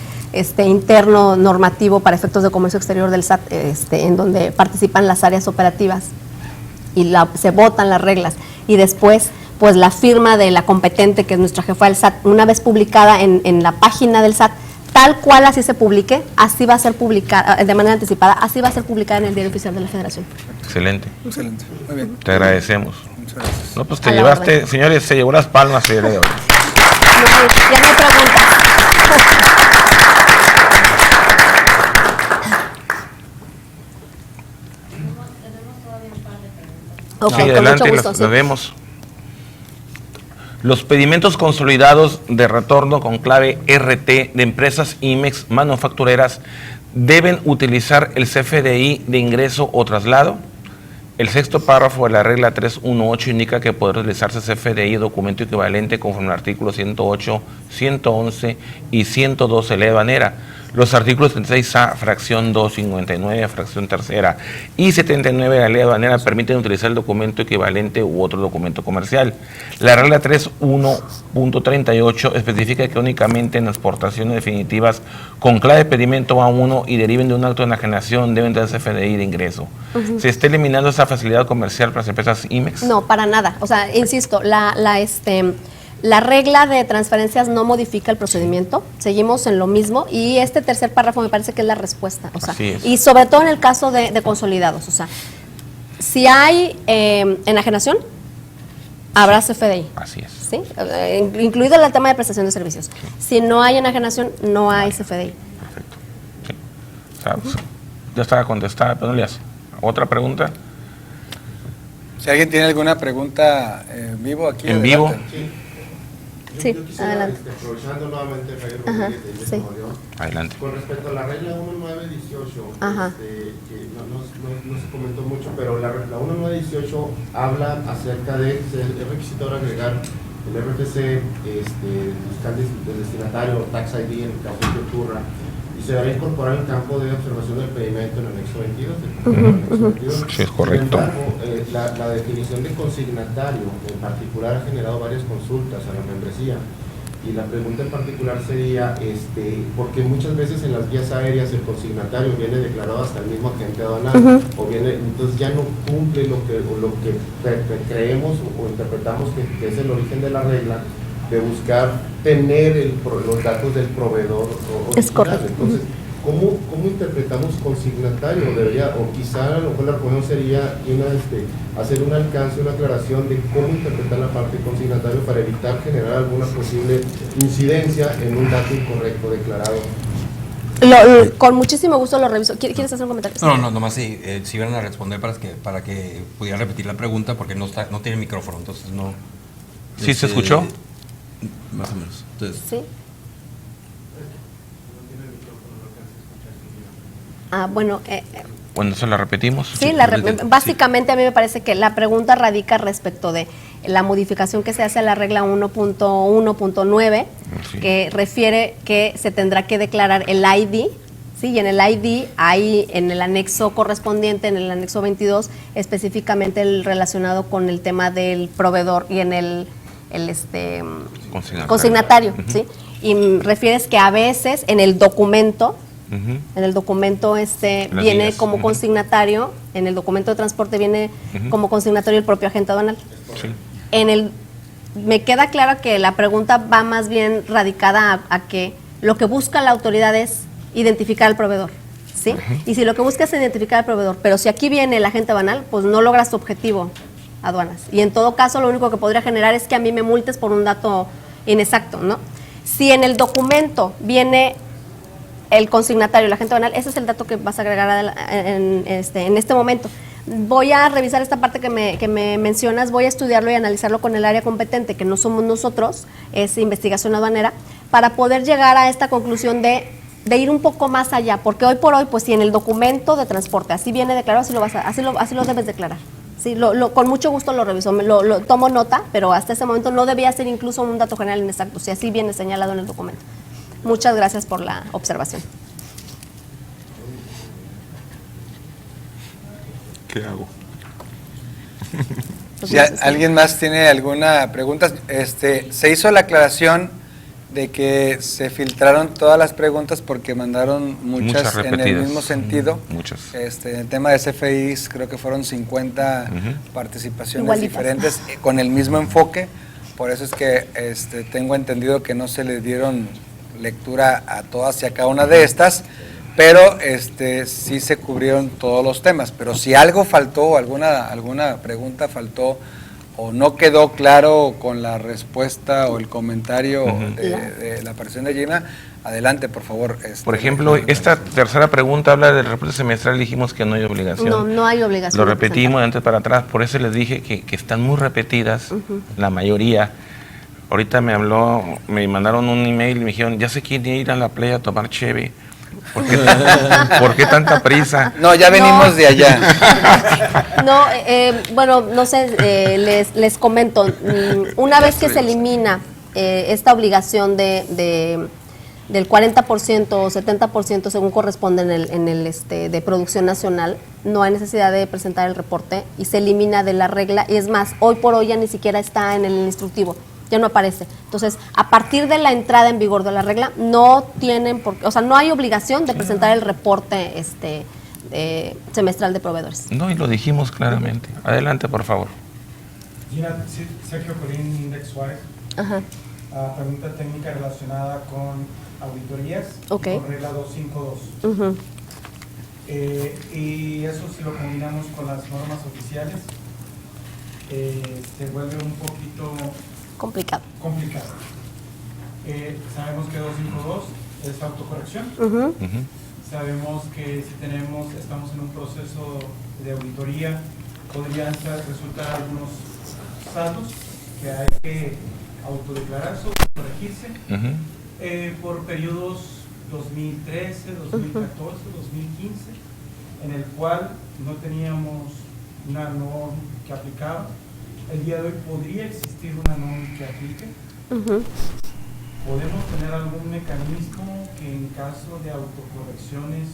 Speaker 4: interno normativo para efectos de comercio exterior del SAT, en donde participan las áreas operativas, y se votan las reglas, y después pues la firma de la competente, que es nuestra jefa del SAT, una vez publicada en la página del SAT, tal cual así se publique, así va a ser publicada, de manera anticipada, así va a ser publicada en el Diario Oficial de la Federación.
Speaker 3: Excelente.
Speaker 7: Excelente, muy bien.
Speaker 3: Te agradecemos.
Speaker 7: Muchas gracias.
Speaker 3: No, pues te
Speaker 4: A la
Speaker 3: llevaste,
Speaker 4: orden.
Speaker 3: señores, se llevó las palmas el día de hoy.
Speaker 4: Ya no hay preguntas. Ok,
Speaker 3: Sí,
Speaker 4: con
Speaker 3: adelante,
Speaker 4: mucho gusto,
Speaker 3: lo
Speaker 4: sí.
Speaker 3: vemos. Los pedimientos consolidados de retorno con clave RT de empresas IMEX manufactureras deben utilizar el CFDI de ingreso o traslado. El sexto párrafo de la regla 318 indica que podrá utilizarse CFDI documento equivalente conforme al artículo 108, 111 y 112 de la ley aduanera. Los artículos 36A, fracción 2, 59, fracción tercera y 79 de la ley aduanera permiten utilizar el documento equivalente u otro documento comercial. La regla 3.1.38 especifica que únicamente en exportaciones definitivas con clave de pedimento A1 y deriven de un acto de enajenación deben tener CFDI de ingreso. ¿Se está eliminando esa facilidad comercial para las empresas IMEX?
Speaker 4: No, para nada. O sea, insisto, la regla de transferencias no modifica el procedimiento, seguimos en lo mismo y este tercer párrafo me parece que es la respuesta, o sea,
Speaker 3: Así es.
Speaker 4: y sobre todo en el caso de consolidados, o sea, si hay enajenación, habrá CFDI,
Speaker 3: Así es.
Speaker 4: ¿sí? Incluido el tema de prestación de servicios. Si no hay enajenación, no hay CFDI.
Speaker 3: Perfecto. Sí. O sea, pues, ya estaba contestada, pero no le hace. ¿Otra pregunta?
Speaker 7: Si alguien tiene alguna pregunta en vivo aquí.
Speaker 3: En vivo.
Speaker 7: adelante.
Speaker 4: Sí,
Speaker 1: Yo quisiera,
Speaker 4: adelante.
Speaker 1: aprovechando nuevamente Javier
Speaker 4: Ajá,
Speaker 1: Rodríguez de
Speaker 4: sí.
Speaker 1: Nuevo León,
Speaker 3: Adelante.
Speaker 1: con respecto a la regla 1918,
Speaker 4: Ajá.
Speaker 1: que no se comentó mucho, pero la 1918 habla acerca de que es requisito agregar el RFC fiscal del destinatario, tax ID en el caso de que ocurra, y se deberá incorporar el campo de observación del pedimento en el anexo 22.
Speaker 3: Sí, es correcto.
Speaker 1: Sin embargo, la definición de consignatario en particular ha generado varias consultas a la membresía. Y la pregunta en particular sería, porque muchas veces en las vías aéreas el consignatario viene declarado hasta el mismo agente aduanal, o viene, entonces ya no cumple lo que creemos o interpretamos que es el origen de la regla, de buscar tener los datos del proveedor original.
Speaker 4: Es correcto.
Speaker 1: Entonces, ¿cómo interpretamos consignatario? O quizá a lo mejor la recomendación sería hacer un alcance, una aclaración de cómo interpretar la parte consignatario para evitar generar alguna posible incidencia en un dato incorrecto declarado.
Speaker 4: Con muchísimo gusto lo reviso. ¿Quieres hacer un comentario?
Speaker 2: No, nomás si iban a responder para que pudiera repetir la pregunta, porque no tiene micrófono, entonces no.
Speaker 3: ¿Sí se escuchó?
Speaker 2: Más o menos. Entonces,
Speaker 4: Sí. Bueno,
Speaker 3: Bueno, ¿se la repetimos?
Speaker 4: sí, básicamente a mí me parece que la pregunta radica respecto de la modificación que se hace a la regla 1.1.9,
Speaker 3: Sí.
Speaker 4: que refiere que se tendrá que declarar el ID, ¿sí? Y en el ID hay en el anexo correspondiente, en el anexo 22, específicamente el relacionado con el tema del proveedor y en el consignatario,
Speaker 3: Ujú.
Speaker 4: ¿sí? Y refieres que a veces en el documento
Speaker 3: Ujú.
Speaker 4: en el documento
Speaker 3: Las
Speaker 4: viene
Speaker 3: líneas.
Speaker 4: como
Speaker 3: Ujú.
Speaker 4: consignatario, en el documento de transporte viene
Speaker 3: Ujú.
Speaker 4: como consignatario el propio agente aduanal.
Speaker 3: Sí.
Speaker 4: Me queda claro que la pregunta va más bien radicada a que lo que busca la autoridad es identificar al proveedor, ¿sí? Y si lo que busca es identificar al proveedor, pero si aquí viene el agente aduanal, pues no logras tu objetivo, aduanas. Y en todo caso, lo único que podría generar es que a mí me multes por un dato inexacto, ¿no? Si en el documento viene el consignatario, el agente aduanal, ese es el dato que vas a agregar en este momento. Voy a revisar esta parte que me mencionas, voy a estudiarlo y analizarlo con el área competente, que no somos nosotros, es investigación aduanera, para poder llegar a esta conclusión de ir un poco más allá, porque hoy por hoy, pues si en el documento de transporte así viene declarado, así lo debes declarar. Sí, con mucho gusto lo reviso, lo tomo nota, pero hasta ese momento no debía ser incluso un dato general inexacto, si así viene señalado en el documento. Muchas gracias por la observación.
Speaker 3: ¿Qué hago?
Speaker 7: Si alguien más tiene alguna pregunta, se hizo la aclaración de que se filtraron todas las preguntas porque mandaron muchas en el
Speaker 3: repetidas.
Speaker 7: mismo sentido.
Speaker 3: Muchas.
Speaker 7: En el tema de CFIs creo que fueron 50
Speaker 3: Ujú.
Speaker 7: participaciones
Speaker 4: Igualitas.
Speaker 7: diferentes con el mismo enfoque. Por eso es que tengo entendido que no se le dieron lectura a todas y a cada una de estas, pero sí se cubrieron todos los temas. Pero si algo faltó, alguna pregunta faltó o no quedó claro con la respuesta o el comentario de la aparición de Gina, adelante, por favor.
Speaker 3: Por ejemplo, esta tercera pregunta habla del reporte semestral, dijimos que no hay obligación.
Speaker 4: No, no hay obligación.
Speaker 3: Lo
Speaker 4: de
Speaker 3: repetimos de
Speaker 4: presentar.
Speaker 3: antes para atrás, por eso les dije que están muy repetidas, la mayoría. Ahorita me mandaron un email y me dijeron, ya se quiere ir a la playa a tomar cheve. ¿Por qué tanta prisa?
Speaker 7: No, ya venimos de allá.
Speaker 4: No, bueno, no sé, les comento, una vez que se elimina esta obligación del 40% o 70% según corresponde en el de producción nacional, no hay necesidad de presentar el reporte y se elimina de la regla, y es más, hoy por hoy ya ni siquiera está en el instructivo, ya no aparece. Entonces, a partir de la entrada en vigor de la regla, no tienen por qué, o sea, no hay obligación de presentar el reporte semestral de proveedores.
Speaker 3: No, y lo dijimos claramente. Adelante, por favor.
Speaker 8: Gina, Sergio Colín, Index Suárez.
Speaker 4: Ajá.
Speaker 8: Pregunta técnica relacionada con auditorías,
Speaker 4: Ok.
Speaker 8: con regla 252.
Speaker 4: Ujú.
Speaker 8: Y eso si lo combinamos con las normas oficiales, se vuelve un poquito
Speaker 4: Complicado.
Speaker 8: complicado. Sabemos que 252 es autocorrección.
Speaker 4: Ujú.
Speaker 3: Ujú.
Speaker 8: Sabemos que si estamos en un proceso de auditoría, podrían resultar algunos saldos que hay que autodeclararse o corregirse
Speaker 3: Ujú.
Speaker 8: por periodos 2013, 2014, 2015, en el cual no teníamos una norma que aplicaba. El día de hoy podría existir una norma que aplique.
Speaker 4: Ujú.
Speaker 8: ¿Podemos tener algún mecanismo que en caso de autocorrecciones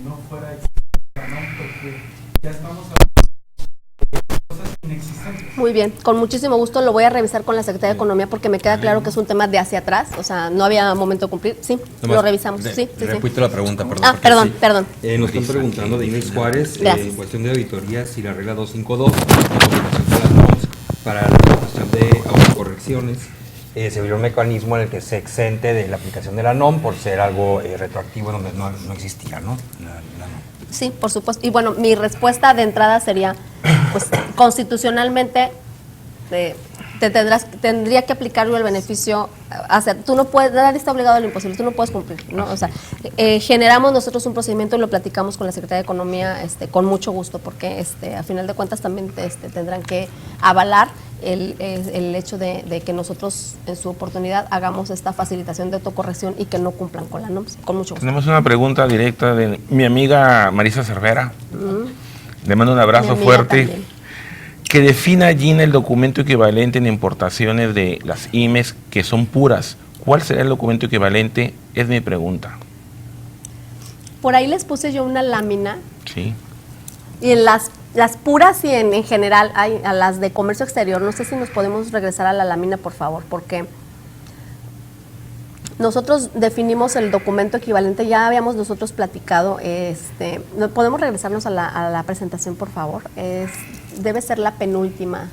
Speaker 8: no fuera existente, ¿no? Porque ya estamos hablando de cosas inexistentes.
Speaker 4: Muy bien, con muchísimo gusto lo voy a revisar con la Secretaría de Economía porque me queda claro que es un tema de hacia atrás, o sea, no había momento de cumplir. Sí, lo revisamos. Sí.
Speaker 2: Repito la pregunta, perdón.
Speaker 4: Ah,
Speaker 2: porque
Speaker 4: perdón,
Speaker 2: sí.
Speaker 4: perdón.
Speaker 2: Nos están preguntando de Inés Juárez,
Speaker 4: Gracias.
Speaker 2: en cuestión de auditoría, si la regla 252, la aplicación de las NOMS, para la cuestión de autocorrecciones, se abrió un mecanismo en el que se exente de la aplicación de la NOM por ser algo retroactivo donde no existía, ¿no? La NOM.
Speaker 4: Sí, por supuesto. Y bueno, mi respuesta de entrada sería, pues constitucionalmente tendría que aplicarlo el beneficio. Tú no puedes, nadie está obligado a lo imposible, tú no puedes cumplir, ¿no? O sea, generamos nosotros un procedimiento y lo platicamos con la Secretaría de Economía con mucho gusto, porque a final de cuentas también tendrán que avalar el hecho de que nosotros en su oportunidad hagamos esta facilitación de autocorrección y que no cumplan con la NOMS, con mucho gusto.
Speaker 3: Tenemos una pregunta directa de mi amiga Marisa Cervera. Le mando un abrazo
Speaker 4: Mi amiga
Speaker 3: fuerte.
Speaker 4: también.
Speaker 3: Que defina, Gina, el documento equivalente en importaciones de las IMES que son puras. ¿Cuál será el documento equivalente? Es mi pregunta.
Speaker 4: Por ahí les puse yo una lámina.
Speaker 3: Sí.
Speaker 4: Y en las puras y en general, hay a las de comercio exterior, no sé si nos podemos regresar a la lámina, por favor, porque nosotros definimos el documento equivalente, ya habíamos nosotros platicado, ¿no podemos regresarnos a la presentación, por favor? Debe ser la penúltima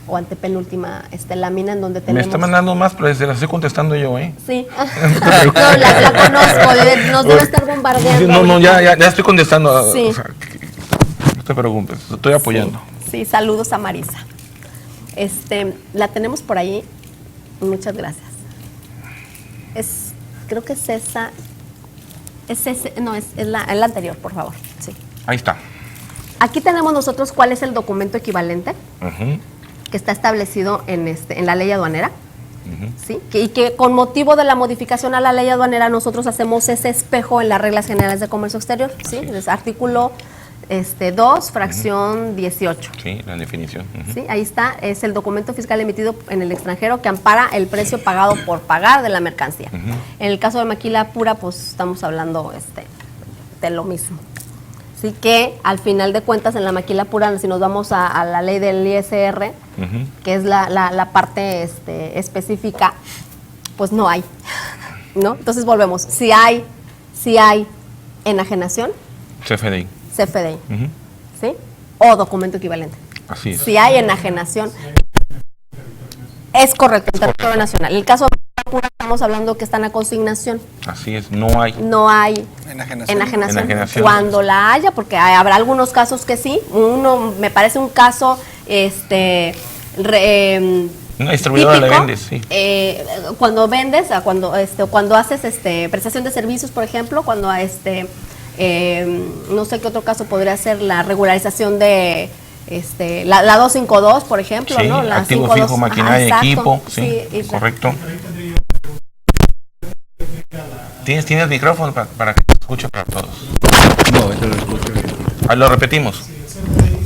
Speaker 4: o antepenúltima lámina en donde
Speaker 3: Me
Speaker 4: tenemos...
Speaker 3: está mandando más, pero se la estoy contestando yo, ¿eh?
Speaker 4: Sí, no, la conozco, nos debe estar bombardeando.
Speaker 3: No, ya estoy contestando.
Speaker 4: Sí.
Speaker 3: O sea, no te preocupes, estoy apoyando.
Speaker 4: Sí, saludos a Marisa. La tenemos por ahí. Muchas gracias. Creo que es esa. No, es la anterior, por favor. Sí.
Speaker 3: Ahí está.
Speaker 4: Aquí tenemos nosotros cuál es el documento equivalente
Speaker 3: Ujú,
Speaker 4: que está establecido en la ley aduanera.
Speaker 3: ujú.
Speaker 4: ¿Sí? Y que con motivo de la modificación a la ley aduanera nosotros hacemos ese espejo en las reglas generales de comercio exterior. ¿Sí? Es artículo 2, fracción 18.
Speaker 3: Sí, la definición. Ujú.
Speaker 4: Sí, ahí está, es el documento fiscal emitido en el extranjero que ampara el precio pagado por pagar de la mercancía. En el caso de maquila pura, pues estamos hablando de lo mismo. Así que al final de cuentas en la maquila pura, si nos vamos a la ley del ISR,
Speaker 3: Ujú.
Speaker 4: que es la parte específica, pues no hay, ¿no? Entonces volvemos, si hay enajenación,
Speaker 3: CFDI.
Speaker 4: CFDI,
Speaker 3: Ujú.
Speaker 4: ¿sí? O documento equivalente.
Speaker 3: Así es.
Speaker 4: Si hay enajenación, es correcto, en territorio nacional. En el caso de pura estamos hablando que están a consignación,
Speaker 3: Así es, no hay.
Speaker 4: no hay
Speaker 7: Enajenación.
Speaker 3: Enajenación.
Speaker 4: Cuando la haya, porque habrá algunos casos que sí, me parece un caso
Speaker 3: Una distribuidora le
Speaker 4: típico,
Speaker 3: vendes, sí.
Speaker 4: cuando vendes, cuando haces prestación de servicios, por ejemplo, cuando no sé qué otro caso podría ser la regularización de la 252, por ejemplo,
Speaker 3: Sí,
Speaker 4: ¿no? La
Speaker 3: activo
Speaker 4: 52,
Speaker 3: fijo, maquinaria,
Speaker 4: exacto,
Speaker 3: equipo, sí,
Speaker 4: exacto.
Speaker 3: correcto. ¿Tienes micrófono para que se escuche para todos?
Speaker 2: No, eso lo escucho.
Speaker 3: Lo repetimos.
Speaker 8: Sí, el CFDI,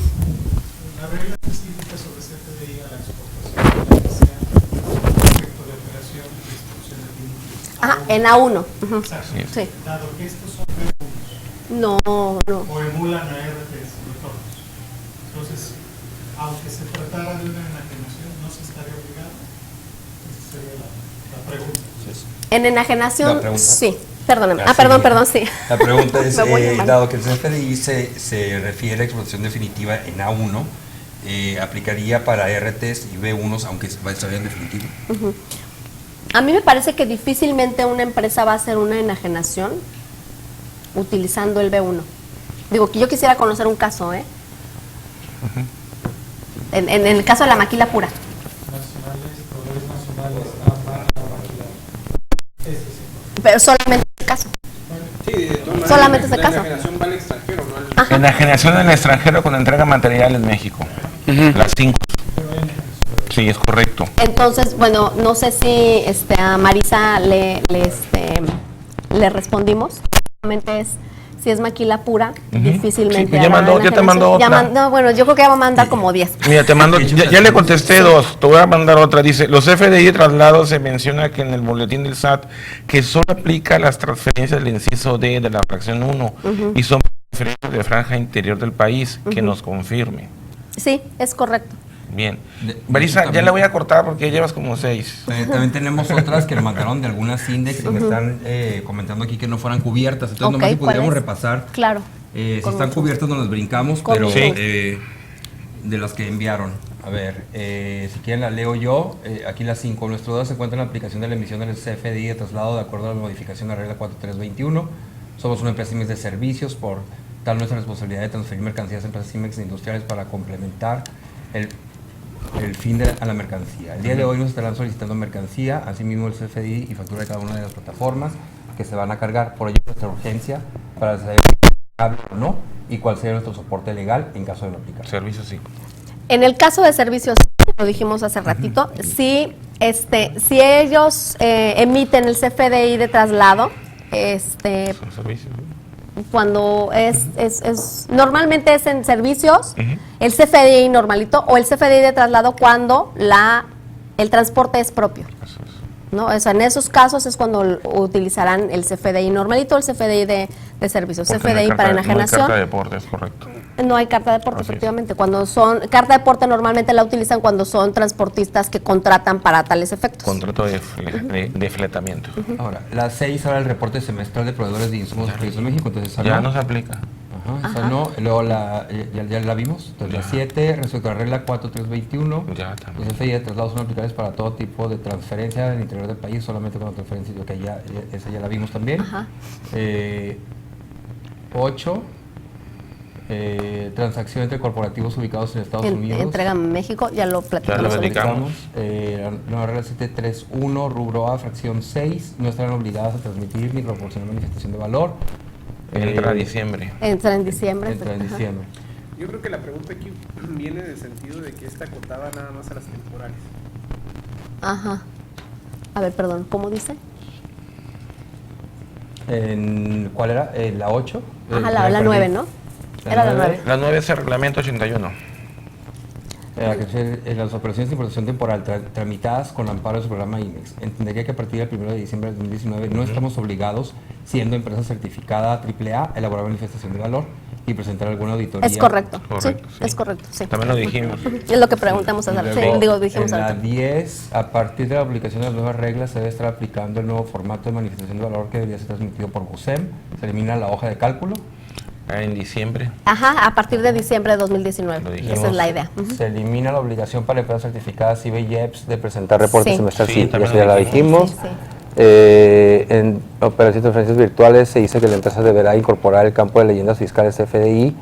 Speaker 8: la regla específica sobre CFDI a la exportación, que sea efecto de operación y distribución de bienes.
Speaker 4: Ajá, en A1. Ujú.
Speaker 8: Exacto.
Speaker 4: Sí.
Speaker 8: Dado que estos son B1
Speaker 4: No.
Speaker 8: o emulan a RTs, retornos. Entonces, aunque se tratara de una enajenación, no se estaría obligado. Esa sería la pregunta.
Speaker 4: En enajenación,
Speaker 2: La pregunta.
Speaker 4: sí. Perdóname.
Speaker 2: Ah, sí.
Speaker 4: Perdón, sí.
Speaker 2: La pregunta es,
Speaker 4: Me voy a mal.
Speaker 2: dado que el CFDI se refiere a explotación definitiva en A1, ¿aplicaría para RTs y B1s aunque estaría en definitivo?
Speaker 4: A mí me parece que difícilmente una empresa va a hacer una enajenación utilizando el B1. Digo, que yo quisiera conocer un caso, ¿eh? En el caso de la maquila pura.
Speaker 8: Nacionales, proveedores nacionales, ese sí.
Speaker 4: Pero solamente ese caso.
Speaker 5: Sí, de todas maneras,
Speaker 4: Solamente ese
Speaker 5: la
Speaker 4: caso.
Speaker 5: enajenación va al extranjero, ¿no?
Speaker 4: Ajá.
Speaker 3: Enajenación en el extranjero con entrega material en México. Las 5. Sí, es correcto.
Speaker 4: Entonces, bueno, no sé si a Marisa le respondimos. Solamente si es maquila pura, difícilmente.
Speaker 3: Sí, ya
Speaker 4: hará
Speaker 3: mandó, ya te mandó
Speaker 4: enajenación.
Speaker 3: otra.
Speaker 4: No, bueno, yo creo que ya va a mandar como 10.
Speaker 3: Mira, te mando, ya le contesté 2, te voy a mandar otra. Dice, los FDI de traslado se menciona que en el boletín del SAT que solo aplica las transferencias del inciso D de la fracción 1 y son transferencias de franja interior del país, que nos confirme.
Speaker 4: Sí, es correcto.
Speaker 3: Bien. Marisa, ya la voy a cortar porque ya llevas como 6.
Speaker 2: También tenemos otras que nos mandaron de algunas index que me están comentando aquí que no fueran cubiertas. Entonces,
Speaker 4: Ok,
Speaker 2: nomás si
Speaker 4: ¿cuál
Speaker 2: podríamos
Speaker 4: es?
Speaker 2: repasar.
Speaker 4: Claro.
Speaker 2: Si
Speaker 4: Con
Speaker 2: están
Speaker 4: mucho
Speaker 2: cubiertas, nos las brincamos,
Speaker 4: Con
Speaker 2: pero
Speaker 4: mucho gusto.
Speaker 2: de las que enviaron. A ver, si quieren la leo yo. Aquí las 5. Nuestro deuda se encuentra en la aplicación de la emisión del CFDI de traslado de acuerdo a la modificación de la regla 4321. Somos una empresa CIMEX de servicios, por tal nuestra responsabilidad de transferir mercancías a empresas CIMEX industriales para complementar el fin a la mercancía. El día de hoy nos estarán solicitando mercancía, asimismo el CFDI y factura de cada una de las plataformas que se van a cargar. Por ello nuestra urgencia para saber si es aplicable o no y cuál sería nuestro soporte legal en caso de no aplicar.
Speaker 3: Servicio sí.
Speaker 4: En el caso de servicios, lo dijimos hace ratito, si ellos emiten el CFDI de traslado,
Speaker 3: Son servicios.
Speaker 4: cuando normalmente es en servicios, el CFDI normalito o el CFDI de traslado cuando el transporte es propio.
Speaker 3: Eso es.
Speaker 4: ¿No? O sea, en esos casos es cuando utilizarán el CFDI normalito o el CFDI de servicios.
Speaker 3: Porque
Speaker 4: CFDI
Speaker 3: no hay
Speaker 4: para
Speaker 3: carta-
Speaker 4: enajenación.
Speaker 3: No hay carta de deporte, es correcto.
Speaker 4: No hay carta de deporte,
Speaker 3: Así es.
Speaker 4: efectivamente. Carta de deporte normalmente la utilizan cuando son transportistas que contratan para tales efectos.
Speaker 3: Contrato de fletamiento.
Speaker 2: Ahora, la 6 habla del reporte semestral de proveedores de insumos de Servicios de México, entonces esa
Speaker 3: Ya
Speaker 2: no.
Speaker 3: no se aplica.
Speaker 2: Ajá, esa no. Luego ya la vimos. Entonces la 7, respecto a la regla 4321,
Speaker 3: Ya también.
Speaker 2: los FDI de traslados son aplicables para todo tipo de transferencia en el interior del país, solamente con transferencia, que esa ya la vimos también.
Speaker 4: Ajá.
Speaker 2: 8, transacción entre corporativos ubicados en Estados Unidos.
Speaker 4: Entrega en México, ya lo
Speaker 3: Ya
Speaker 4: platicamos.
Speaker 3: lo
Speaker 4: ahorita.
Speaker 3: platicamos.
Speaker 2: La nueva regla 731, rubro A, fracción 6, no estarán obligadas a transmitir ni proporcionar manifestación de valor.
Speaker 3: Entra a diciembre.
Speaker 4: Entra en diciembre.
Speaker 2: Entra en
Speaker 4: Ajá.
Speaker 2: diciembre.
Speaker 5: Yo creo que la pregunta aquí viene en el sentido de que esta acotaba nada más a las temporales.
Speaker 4: Ajá. A ver, perdón, ¿cómo dice?
Speaker 2: ¿Cuál era? ¿La 8?
Speaker 4: Ajá, la 9, ¿no? Era la 9.
Speaker 3: La 9 es el reglamento 81.
Speaker 2: Las operaciones de importación temporal tramitadas con amparo de su programa IMEX. Entendería que a partir del 1 de diciembre de 2019 no estamos obligados, siendo empresa certificada AAA, a elaborar manifestación de valor y presentar alguna auditoría.
Speaker 4: Es correcto.
Speaker 3: Correcto,
Speaker 4: Sí,
Speaker 3: sí.
Speaker 4: es correcto, sí.
Speaker 3: También lo dijimos.
Speaker 4: Es lo que preguntamos hace rato. Sí,
Speaker 2: Luego,
Speaker 4: dijimos
Speaker 2: en la
Speaker 4: ahorita.
Speaker 2: 10, a partir de la aplicación de las nuevas reglas, se debe estar aplicando el nuevo formato de manifestación de valor que debería ser transmitido por BUSEM. Se elimina la hoja de cálculo.
Speaker 3: En diciembre.
Speaker 4: Ajá, a partir de diciembre de 2019.
Speaker 3: Lo dijimos.
Speaker 4: Esa es la idea.
Speaker 2: Se elimina la obligación para empresas certificadas CIBE y EPS de presentar reportes
Speaker 4: Sí.
Speaker 2: semestrales.
Speaker 3: Sí,
Speaker 2: Sí,
Speaker 3: también
Speaker 2: eso ya
Speaker 3: lo
Speaker 2: la dijimos.
Speaker 4: Sí, sí.
Speaker 2: En operaciones de transferencias virtuales se dice que la empresa deberá incorporar el campo de leyendas fiscales FDI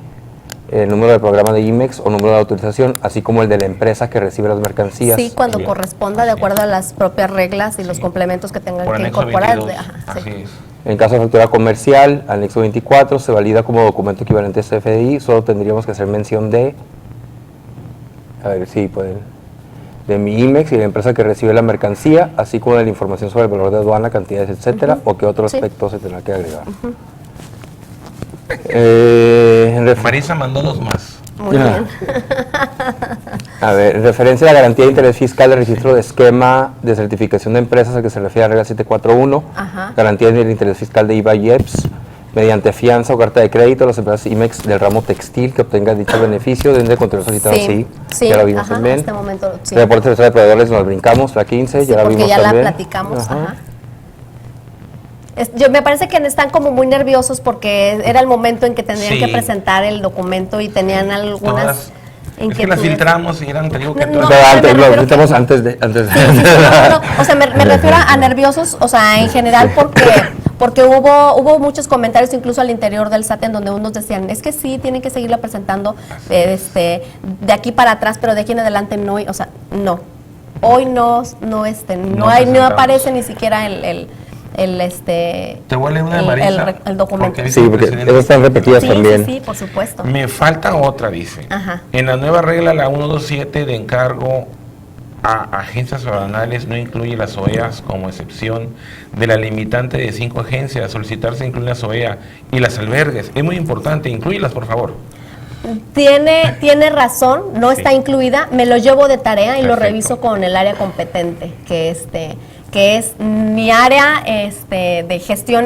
Speaker 2: el número de programa de IMEX o número de autorización, así como el de la empresa que recibe las mercancías.
Speaker 4: Sí, cuando
Speaker 3: Bien.
Speaker 4: corresponda, de acuerdo a las propias reglas y los complementos que tengan
Speaker 3: Por
Speaker 4: que
Speaker 3: anexo
Speaker 4: incorporar.
Speaker 3: 22.
Speaker 4: Ajá, sí.
Speaker 3: Así es.
Speaker 2: En caso de factura comercial, anexo 24, se valida como documento equivalente a CFDI, solo tendríamos que hacer mención de, a ver si pueden, de mi IMEX y la empresa que recibe la mercancía, así como de la información sobre el valor de aduana, cantidades, etcétera, o qué otro
Speaker 4: Sí.
Speaker 2: aspecto se tendrá que agregar. En
Speaker 3: Marisa mandó 2 más.
Speaker 4: Muy
Speaker 2: Ya.
Speaker 4: bien.
Speaker 2: A ver, en referencia a la garantía de interés fiscal del registro de esquema de certificación de empresas al que se refiere a la regla 741,
Speaker 4: Ajá.
Speaker 2: garantía del interés fiscal de IVA y EPS, mediante fianza o carta de crédito, las empresas IMEX del ramo textil que obtengan dicho beneficio deben de continuar solicitando, sí,
Speaker 4: sí,
Speaker 2: ya lo vimos
Speaker 4: ajá,
Speaker 2: también.
Speaker 4: en este momento, sí.
Speaker 2: Reporte central de proveedores nos brincamos, la 15,
Speaker 4: Sí,
Speaker 2: ya la
Speaker 4: porque
Speaker 2: vimos
Speaker 4: ya
Speaker 2: también.
Speaker 4: la platicamos.
Speaker 2: Ajá.
Speaker 4: Ajá. Me parece que están como muy nerviosos porque era el momento en que tendrían
Speaker 3: Sí.
Speaker 4: que presentar el documento y tenían algunas
Speaker 3: Todas. Es que las
Speaker 4: inquietudes.
Speaker 3: filtramos y eran, te digo que
Speaker 4: No,
Speaker 3: todas-
Speaker 2: Pero
Speaker 4: me
Speaker 2: antes, lo
Speaker 4: refiero
Speaker 2: quitamos
Speaker 4: que-
Speaker 2: antes de... Antes de
Speaker 4: Sí, sí, sí, no. O sea, me refiero a nerviosos, o sea, en general porque hubo muchos comentarios incluso al interior del SAT en donde unos decían, es que sí, tienen que seguirla presentando de aquí para atrás, pero de aquí en adelante no, o sea, no. Hoy no hay, no
Speaker 3: presentamos.
Speaker 4: aparece ni siquiera
Speaker 3: Te voy a leer una de Marisa,
Speaker 4: el documento.
Speaker 3: porque dice
Speaker 2: Sí,
Speaker 3: el
Speaker 2: porque
Speaker 3: presidente-
Speaker 2: esas están repetidas
Speaker 4: Sí,
Speaker 2: también.
Speaker 4: sí, por supuesto.
Speaker 3: Me falta otra, dice.
Speaker 4: Ajá.
Speaker 3: En la nueva regla, la 127 de encargo a agencias oranales no incluye las OEAs como excepción de la limitante de 5 agencias. Solicitarse incluye las OEA y las albergues. Es muy importante, inclúyelas, por favor.
Speaker 4: Tiene razón, no
Speaker 3: Sí.
Speaker 4: está incluida, me lo llevo de tarea y lo
Speaker 3: Perfecto.
Speaker 4: reviso con el área competente, que es mi área de gestión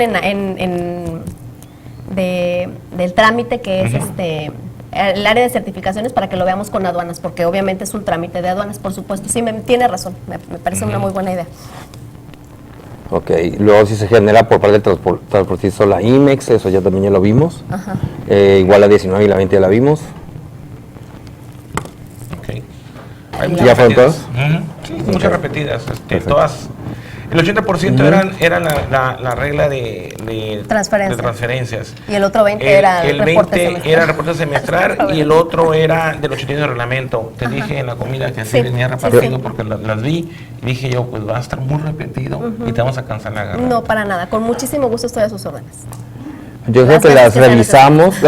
Speaker 4: del trámite, que es el área de certificaciones, para que lo veamos con aduanas, porque obviamente es un trámite de aduanas, por supuesto. Sí, tiene razón, me parece una muy buena idea.
Speaker 2: Ok, luego si se genera por parte del transportista la IMEX, eso ya también ya lo vimos.
Speaker 4: Ajá.
Speaker 2: Igual la 19 y la 20 ya la vimos.
Speaker 3: Ok.
Speaker 4: ¿Ya
Speaker 3: muchas
Speaker 2: fueron
Speaker 3: repetidas.
Speaker 2: todas?
Speaker 3: Ujú. Sí, muchas repetidas.
Speaker 2: Perfecto.
Speaker 3: Todas. El 80% eran la regla de transferencias.
Speaker 4: Y el otro 20 era el reporte
Speaker 3: 20
Speaker 4: semestral.
Speaker 3: era el reporte semestral y el otro era del 81 del reglamento. Te dije en la comida que así
Speaker 4: Sí,
Speaker 3: venía
Speaker 4: sí,
Speaker 3: repartido
Speaker 4: sí.
Speaker 3: porque las vi y dije yo, pues va a estar muy repetido y te vamos a cansar la garra.
Speaker 4: No, para nada, con muchísimo gusto estoy a sus órdenes.
Speaker 2: Yo creo
Speaker 4: Las
Speaker 2: que
Speaker 4: veces
Speaker 2: las
Speaker 4: que sean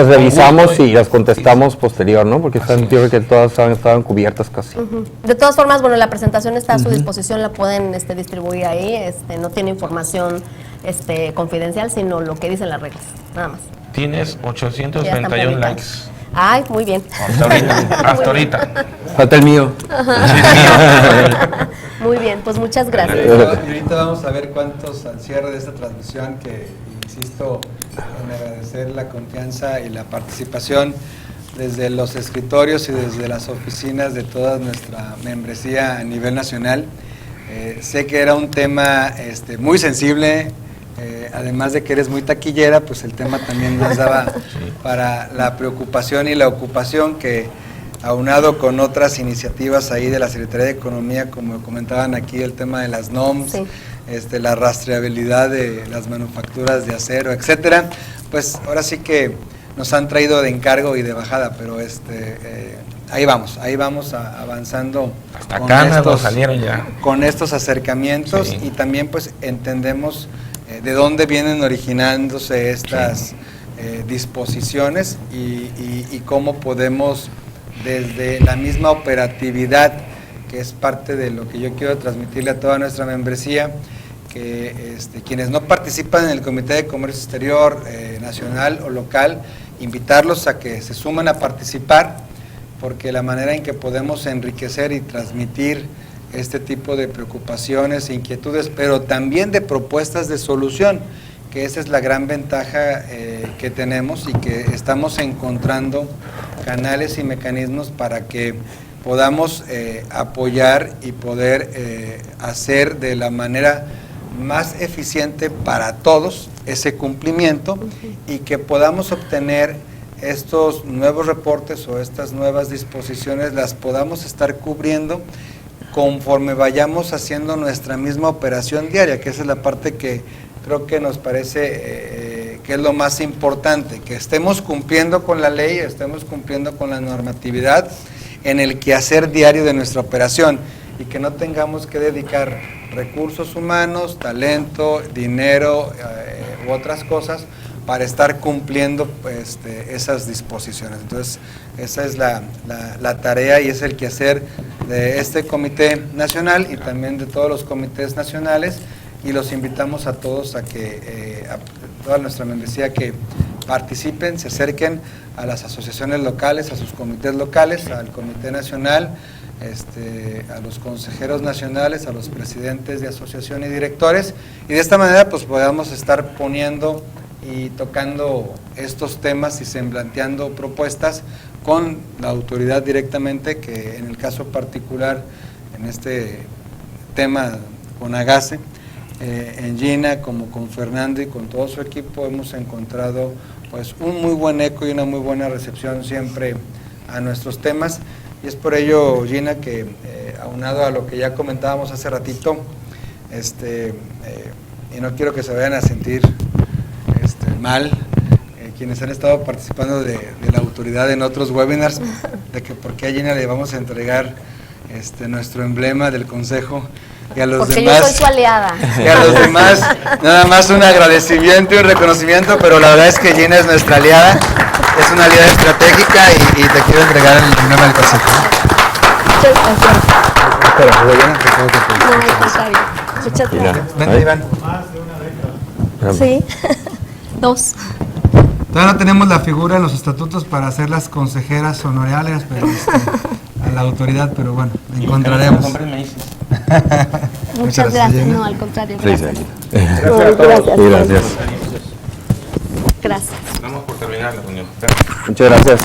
Speaker 2: revisamos
Speaker 3: gusto,
Speaker 2: y las contestamos posterior, ¿no? Porque están,
Speaker 3: Así
Speaker 2: yo creo que todas estaban cubiertas casi.
Speaker 4: De todas formas, bueno, la presentación está a su disposición, la pueden distribuir ahí, no tiene información confidencial, sino lo que dicen las reglas, nada más.
Speaker 3: Tienes
Speaker 4: Ya están
Speaker 3: 831
Speaker 4: publicadas.
Speaker 3: likes.
Speaker 4: Ay, muy bien.
Speaker 3: Hasta ahorita. Hasta
Speaker 4: Muy bien.
Speaker 3: ahorita.
Speaker 2: Falta el mío.
Speaker 4: Muy bien, pues muchas gracias.
Speaker 7: Y ahorita vamos a ver cuántos al cierre de esta transmisión, que insisto en agradecer la confianza y la participación desde los escritorios y desde las oficinas de toda nuestra membresía a nivel nacional. Sé que era un tema muy sensible, además de que eres muy taquillera, pues el tema también nos daba para la preocupación y la ocupación que, aunado con otras iniciativas ahí de la Secretaría de Economía, como comentaban aquí, el tema de las NOMS,
Speaker 4: Sí.
Speaker 7: la rastreabilidad de las manufacturas de acero, etcétera, pues ahora sí que nos han traído de encargo y de bajada, pero ahí vamos avanzando.
Speaker 3: Hasta
Speaker 7: con
Speaker 3: acá nos
Speaker 7: estos-
Speaker 3: salieron ya.
Speaker 7: con estos acercamientos
Speaker 3: Sí.
Speaker 7: y también pues entendemos de dónde vienen originándose estas disposiciones y cómo podemos desde la misma operatividad, que es parte de lo que yo quiero transmitirle a toda nuestra membresía, que quienes no participan en el Comité de Comercio Exterior nacional o local, invitarlos a que se sumen a participar, porque la manera en que podemos enriquecer y transmitir este tipo de preocupaciones e inquietudes, pero también de propuestas de solución, que esa es la gran ventaja que tenemos y que estamos encontrando canales y mecanismos para que podamos apoyar y poder hacer de la manera más eficiente para todos ese cumplimiento y que podamos obtener estos nuevos reportes o estas nuevas disposiciones, las podamos estar cubriendo conforme vayamos haciendo nuestra misma operación diaria, que esa es la parte que creo que nos parece ¿qué es lo más importante? Que estemos cumpliendo con la ley, estemos cumpliendo con la normatividad en el quehacer diario de nuestra operación y que no tengamos que dedicar recursos humanos, talento, dinero u otras cosas para estar cumpliendo esas disposiciones. Entonces, esa es la tarea y es el quehacer de este Comité Nacional y también de todos los comités nacionales, y los invitamos a todos a que, a toda nuestra membresía, que participen, se acerquen a las asociaciones locales, a sus comités locales, al Comité Nacional, a los consejeros nacionales, a los presidentes de asociación y directores, y de esta manera pues podamos estar poniendo y tocando estos temas y semblanteando propuestas con la autoridad directamente, que en el caso particular, en este tema con Agase, en Gina, como con Fernando y con todo su equipo, hemos encontrado pues un muy buen eco y una muy buena recepción siempre a nuestros temas, y es por ello, Gina, que aunado a lo que ya comentábamos hace ratito, y no quiero que se vayan a sentir mal, quienes han estado participando de la autoridad en otros webinars, de que por qué a Gina le vamos a entregar nuestro emblema del consejo, y a los
Speaker 4: porque
Speaker 7: demás,
Speaker 4: yo soy su aliada.
Speaker 7: y a los demás nada más un agradecimiento y un reconocimiento, pero la verdad es que Gina es nuestra aliada, es una aliada estratégica, y te quiero entregar el emblema del consejo.
Speaker 4: Muchas gracias.
Speaker 7: Pero, Gina, te tengo que
Speaker 4: No, al contrario. Muchas gracias.
Speaker 7: Vente, Iván.
Speaker 4: Sí. 2.
Speaker 9: Todavía no tenemos la figura en los estatutos para hacer las consejeras honorarias, pero a la autoridad, pero bueno, encontraremos.
Speaker 4: Muchas gracias. No, al contrario. Gracias.
Speaker 3: Gracias.
Speaker 4: Gracias.
Speaker 3: Vamos por terminar la reunión.
Speaker 2: Muchas gracias.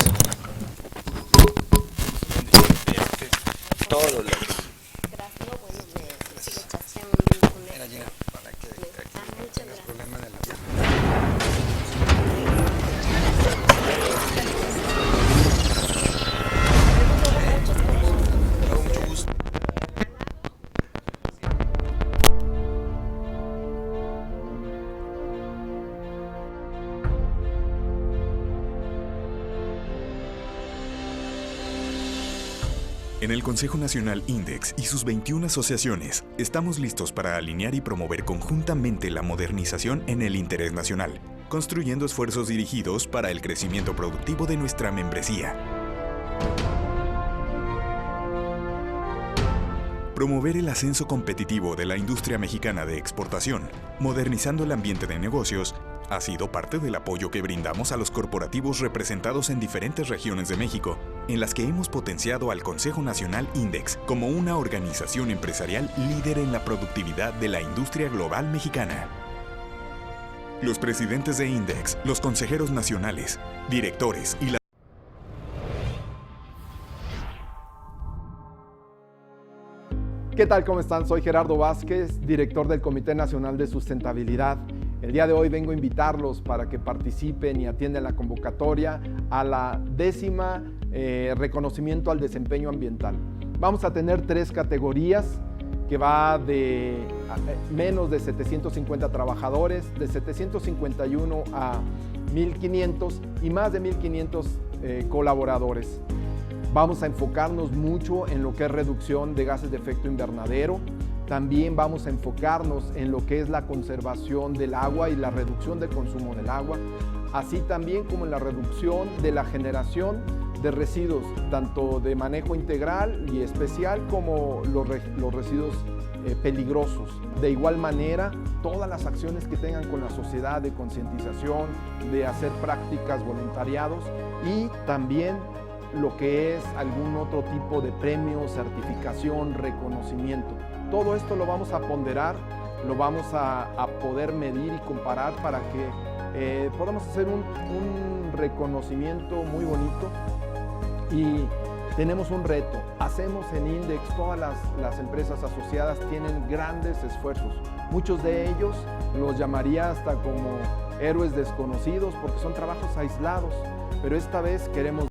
Speaker 10: En el Consejo Nacional INDEX y sus 21 asociaciones, estamos listos para alinear y promover conjuntamente la modernización en el interés nacional, construyendo esfuerzos dirigidos para el crecimiento productivo de nuestra membresía. Promover el ascenso competitivo de la industria mexicana de exportación, modernizando el ambiente de negocios, ha sido parte del apoyo que brindamos a los corporativos representados en diferentes regiones de México, en las que hemos potenciado al Consejo Nacional INDEX como una organización empresarial líder en la productividad de la industria global mexicana. Los presidentes de INDEX, los consejeros nacionales, directores y la
Speaker 6: ¿Qué tal? ¿Cómo están? Soy Gerardo Vázquez, director del Comité Nacional de Sustentabilidad. El día de hoy vengo a invitarlos para que participen y atiendan la convocatoria a la 10ª reconocimiento al desempeño ambiental. Vamos a tener 3 categorías que va de menos de 750 trabajadores, de 751 a 1.500 y más de 1.500 colaboradores. Vamos a enfocarnos mucho en lo que es reducción de gases de efecto invernadero. También vamos a enfocarnos en lo que es la conservación del agua y la reducción del consumo del agua, así también como en la reducción de la generación de residuos, tanto de manejo integral y especial como los residuos peligrosos. De igual manera, todas las acciones que tengan con la sociedad de concientización, de hacer prácticas, voluntariados, y también lo que es algún otro tipo de premio, certificación, reconocimiento. Todo esto lo vamos a ponderar, lo vamos a poder medir y comparar para que podamos hacer un reconocimiento muy bonito. Y tenemos un reto. Hacemos en INDEX, todas las empresas asociadas tienen grandes esfuerzos. Muchos de ellos los llamaría hasta como héroes desconocidos porque son trabajos aislados, pero esta vez queremos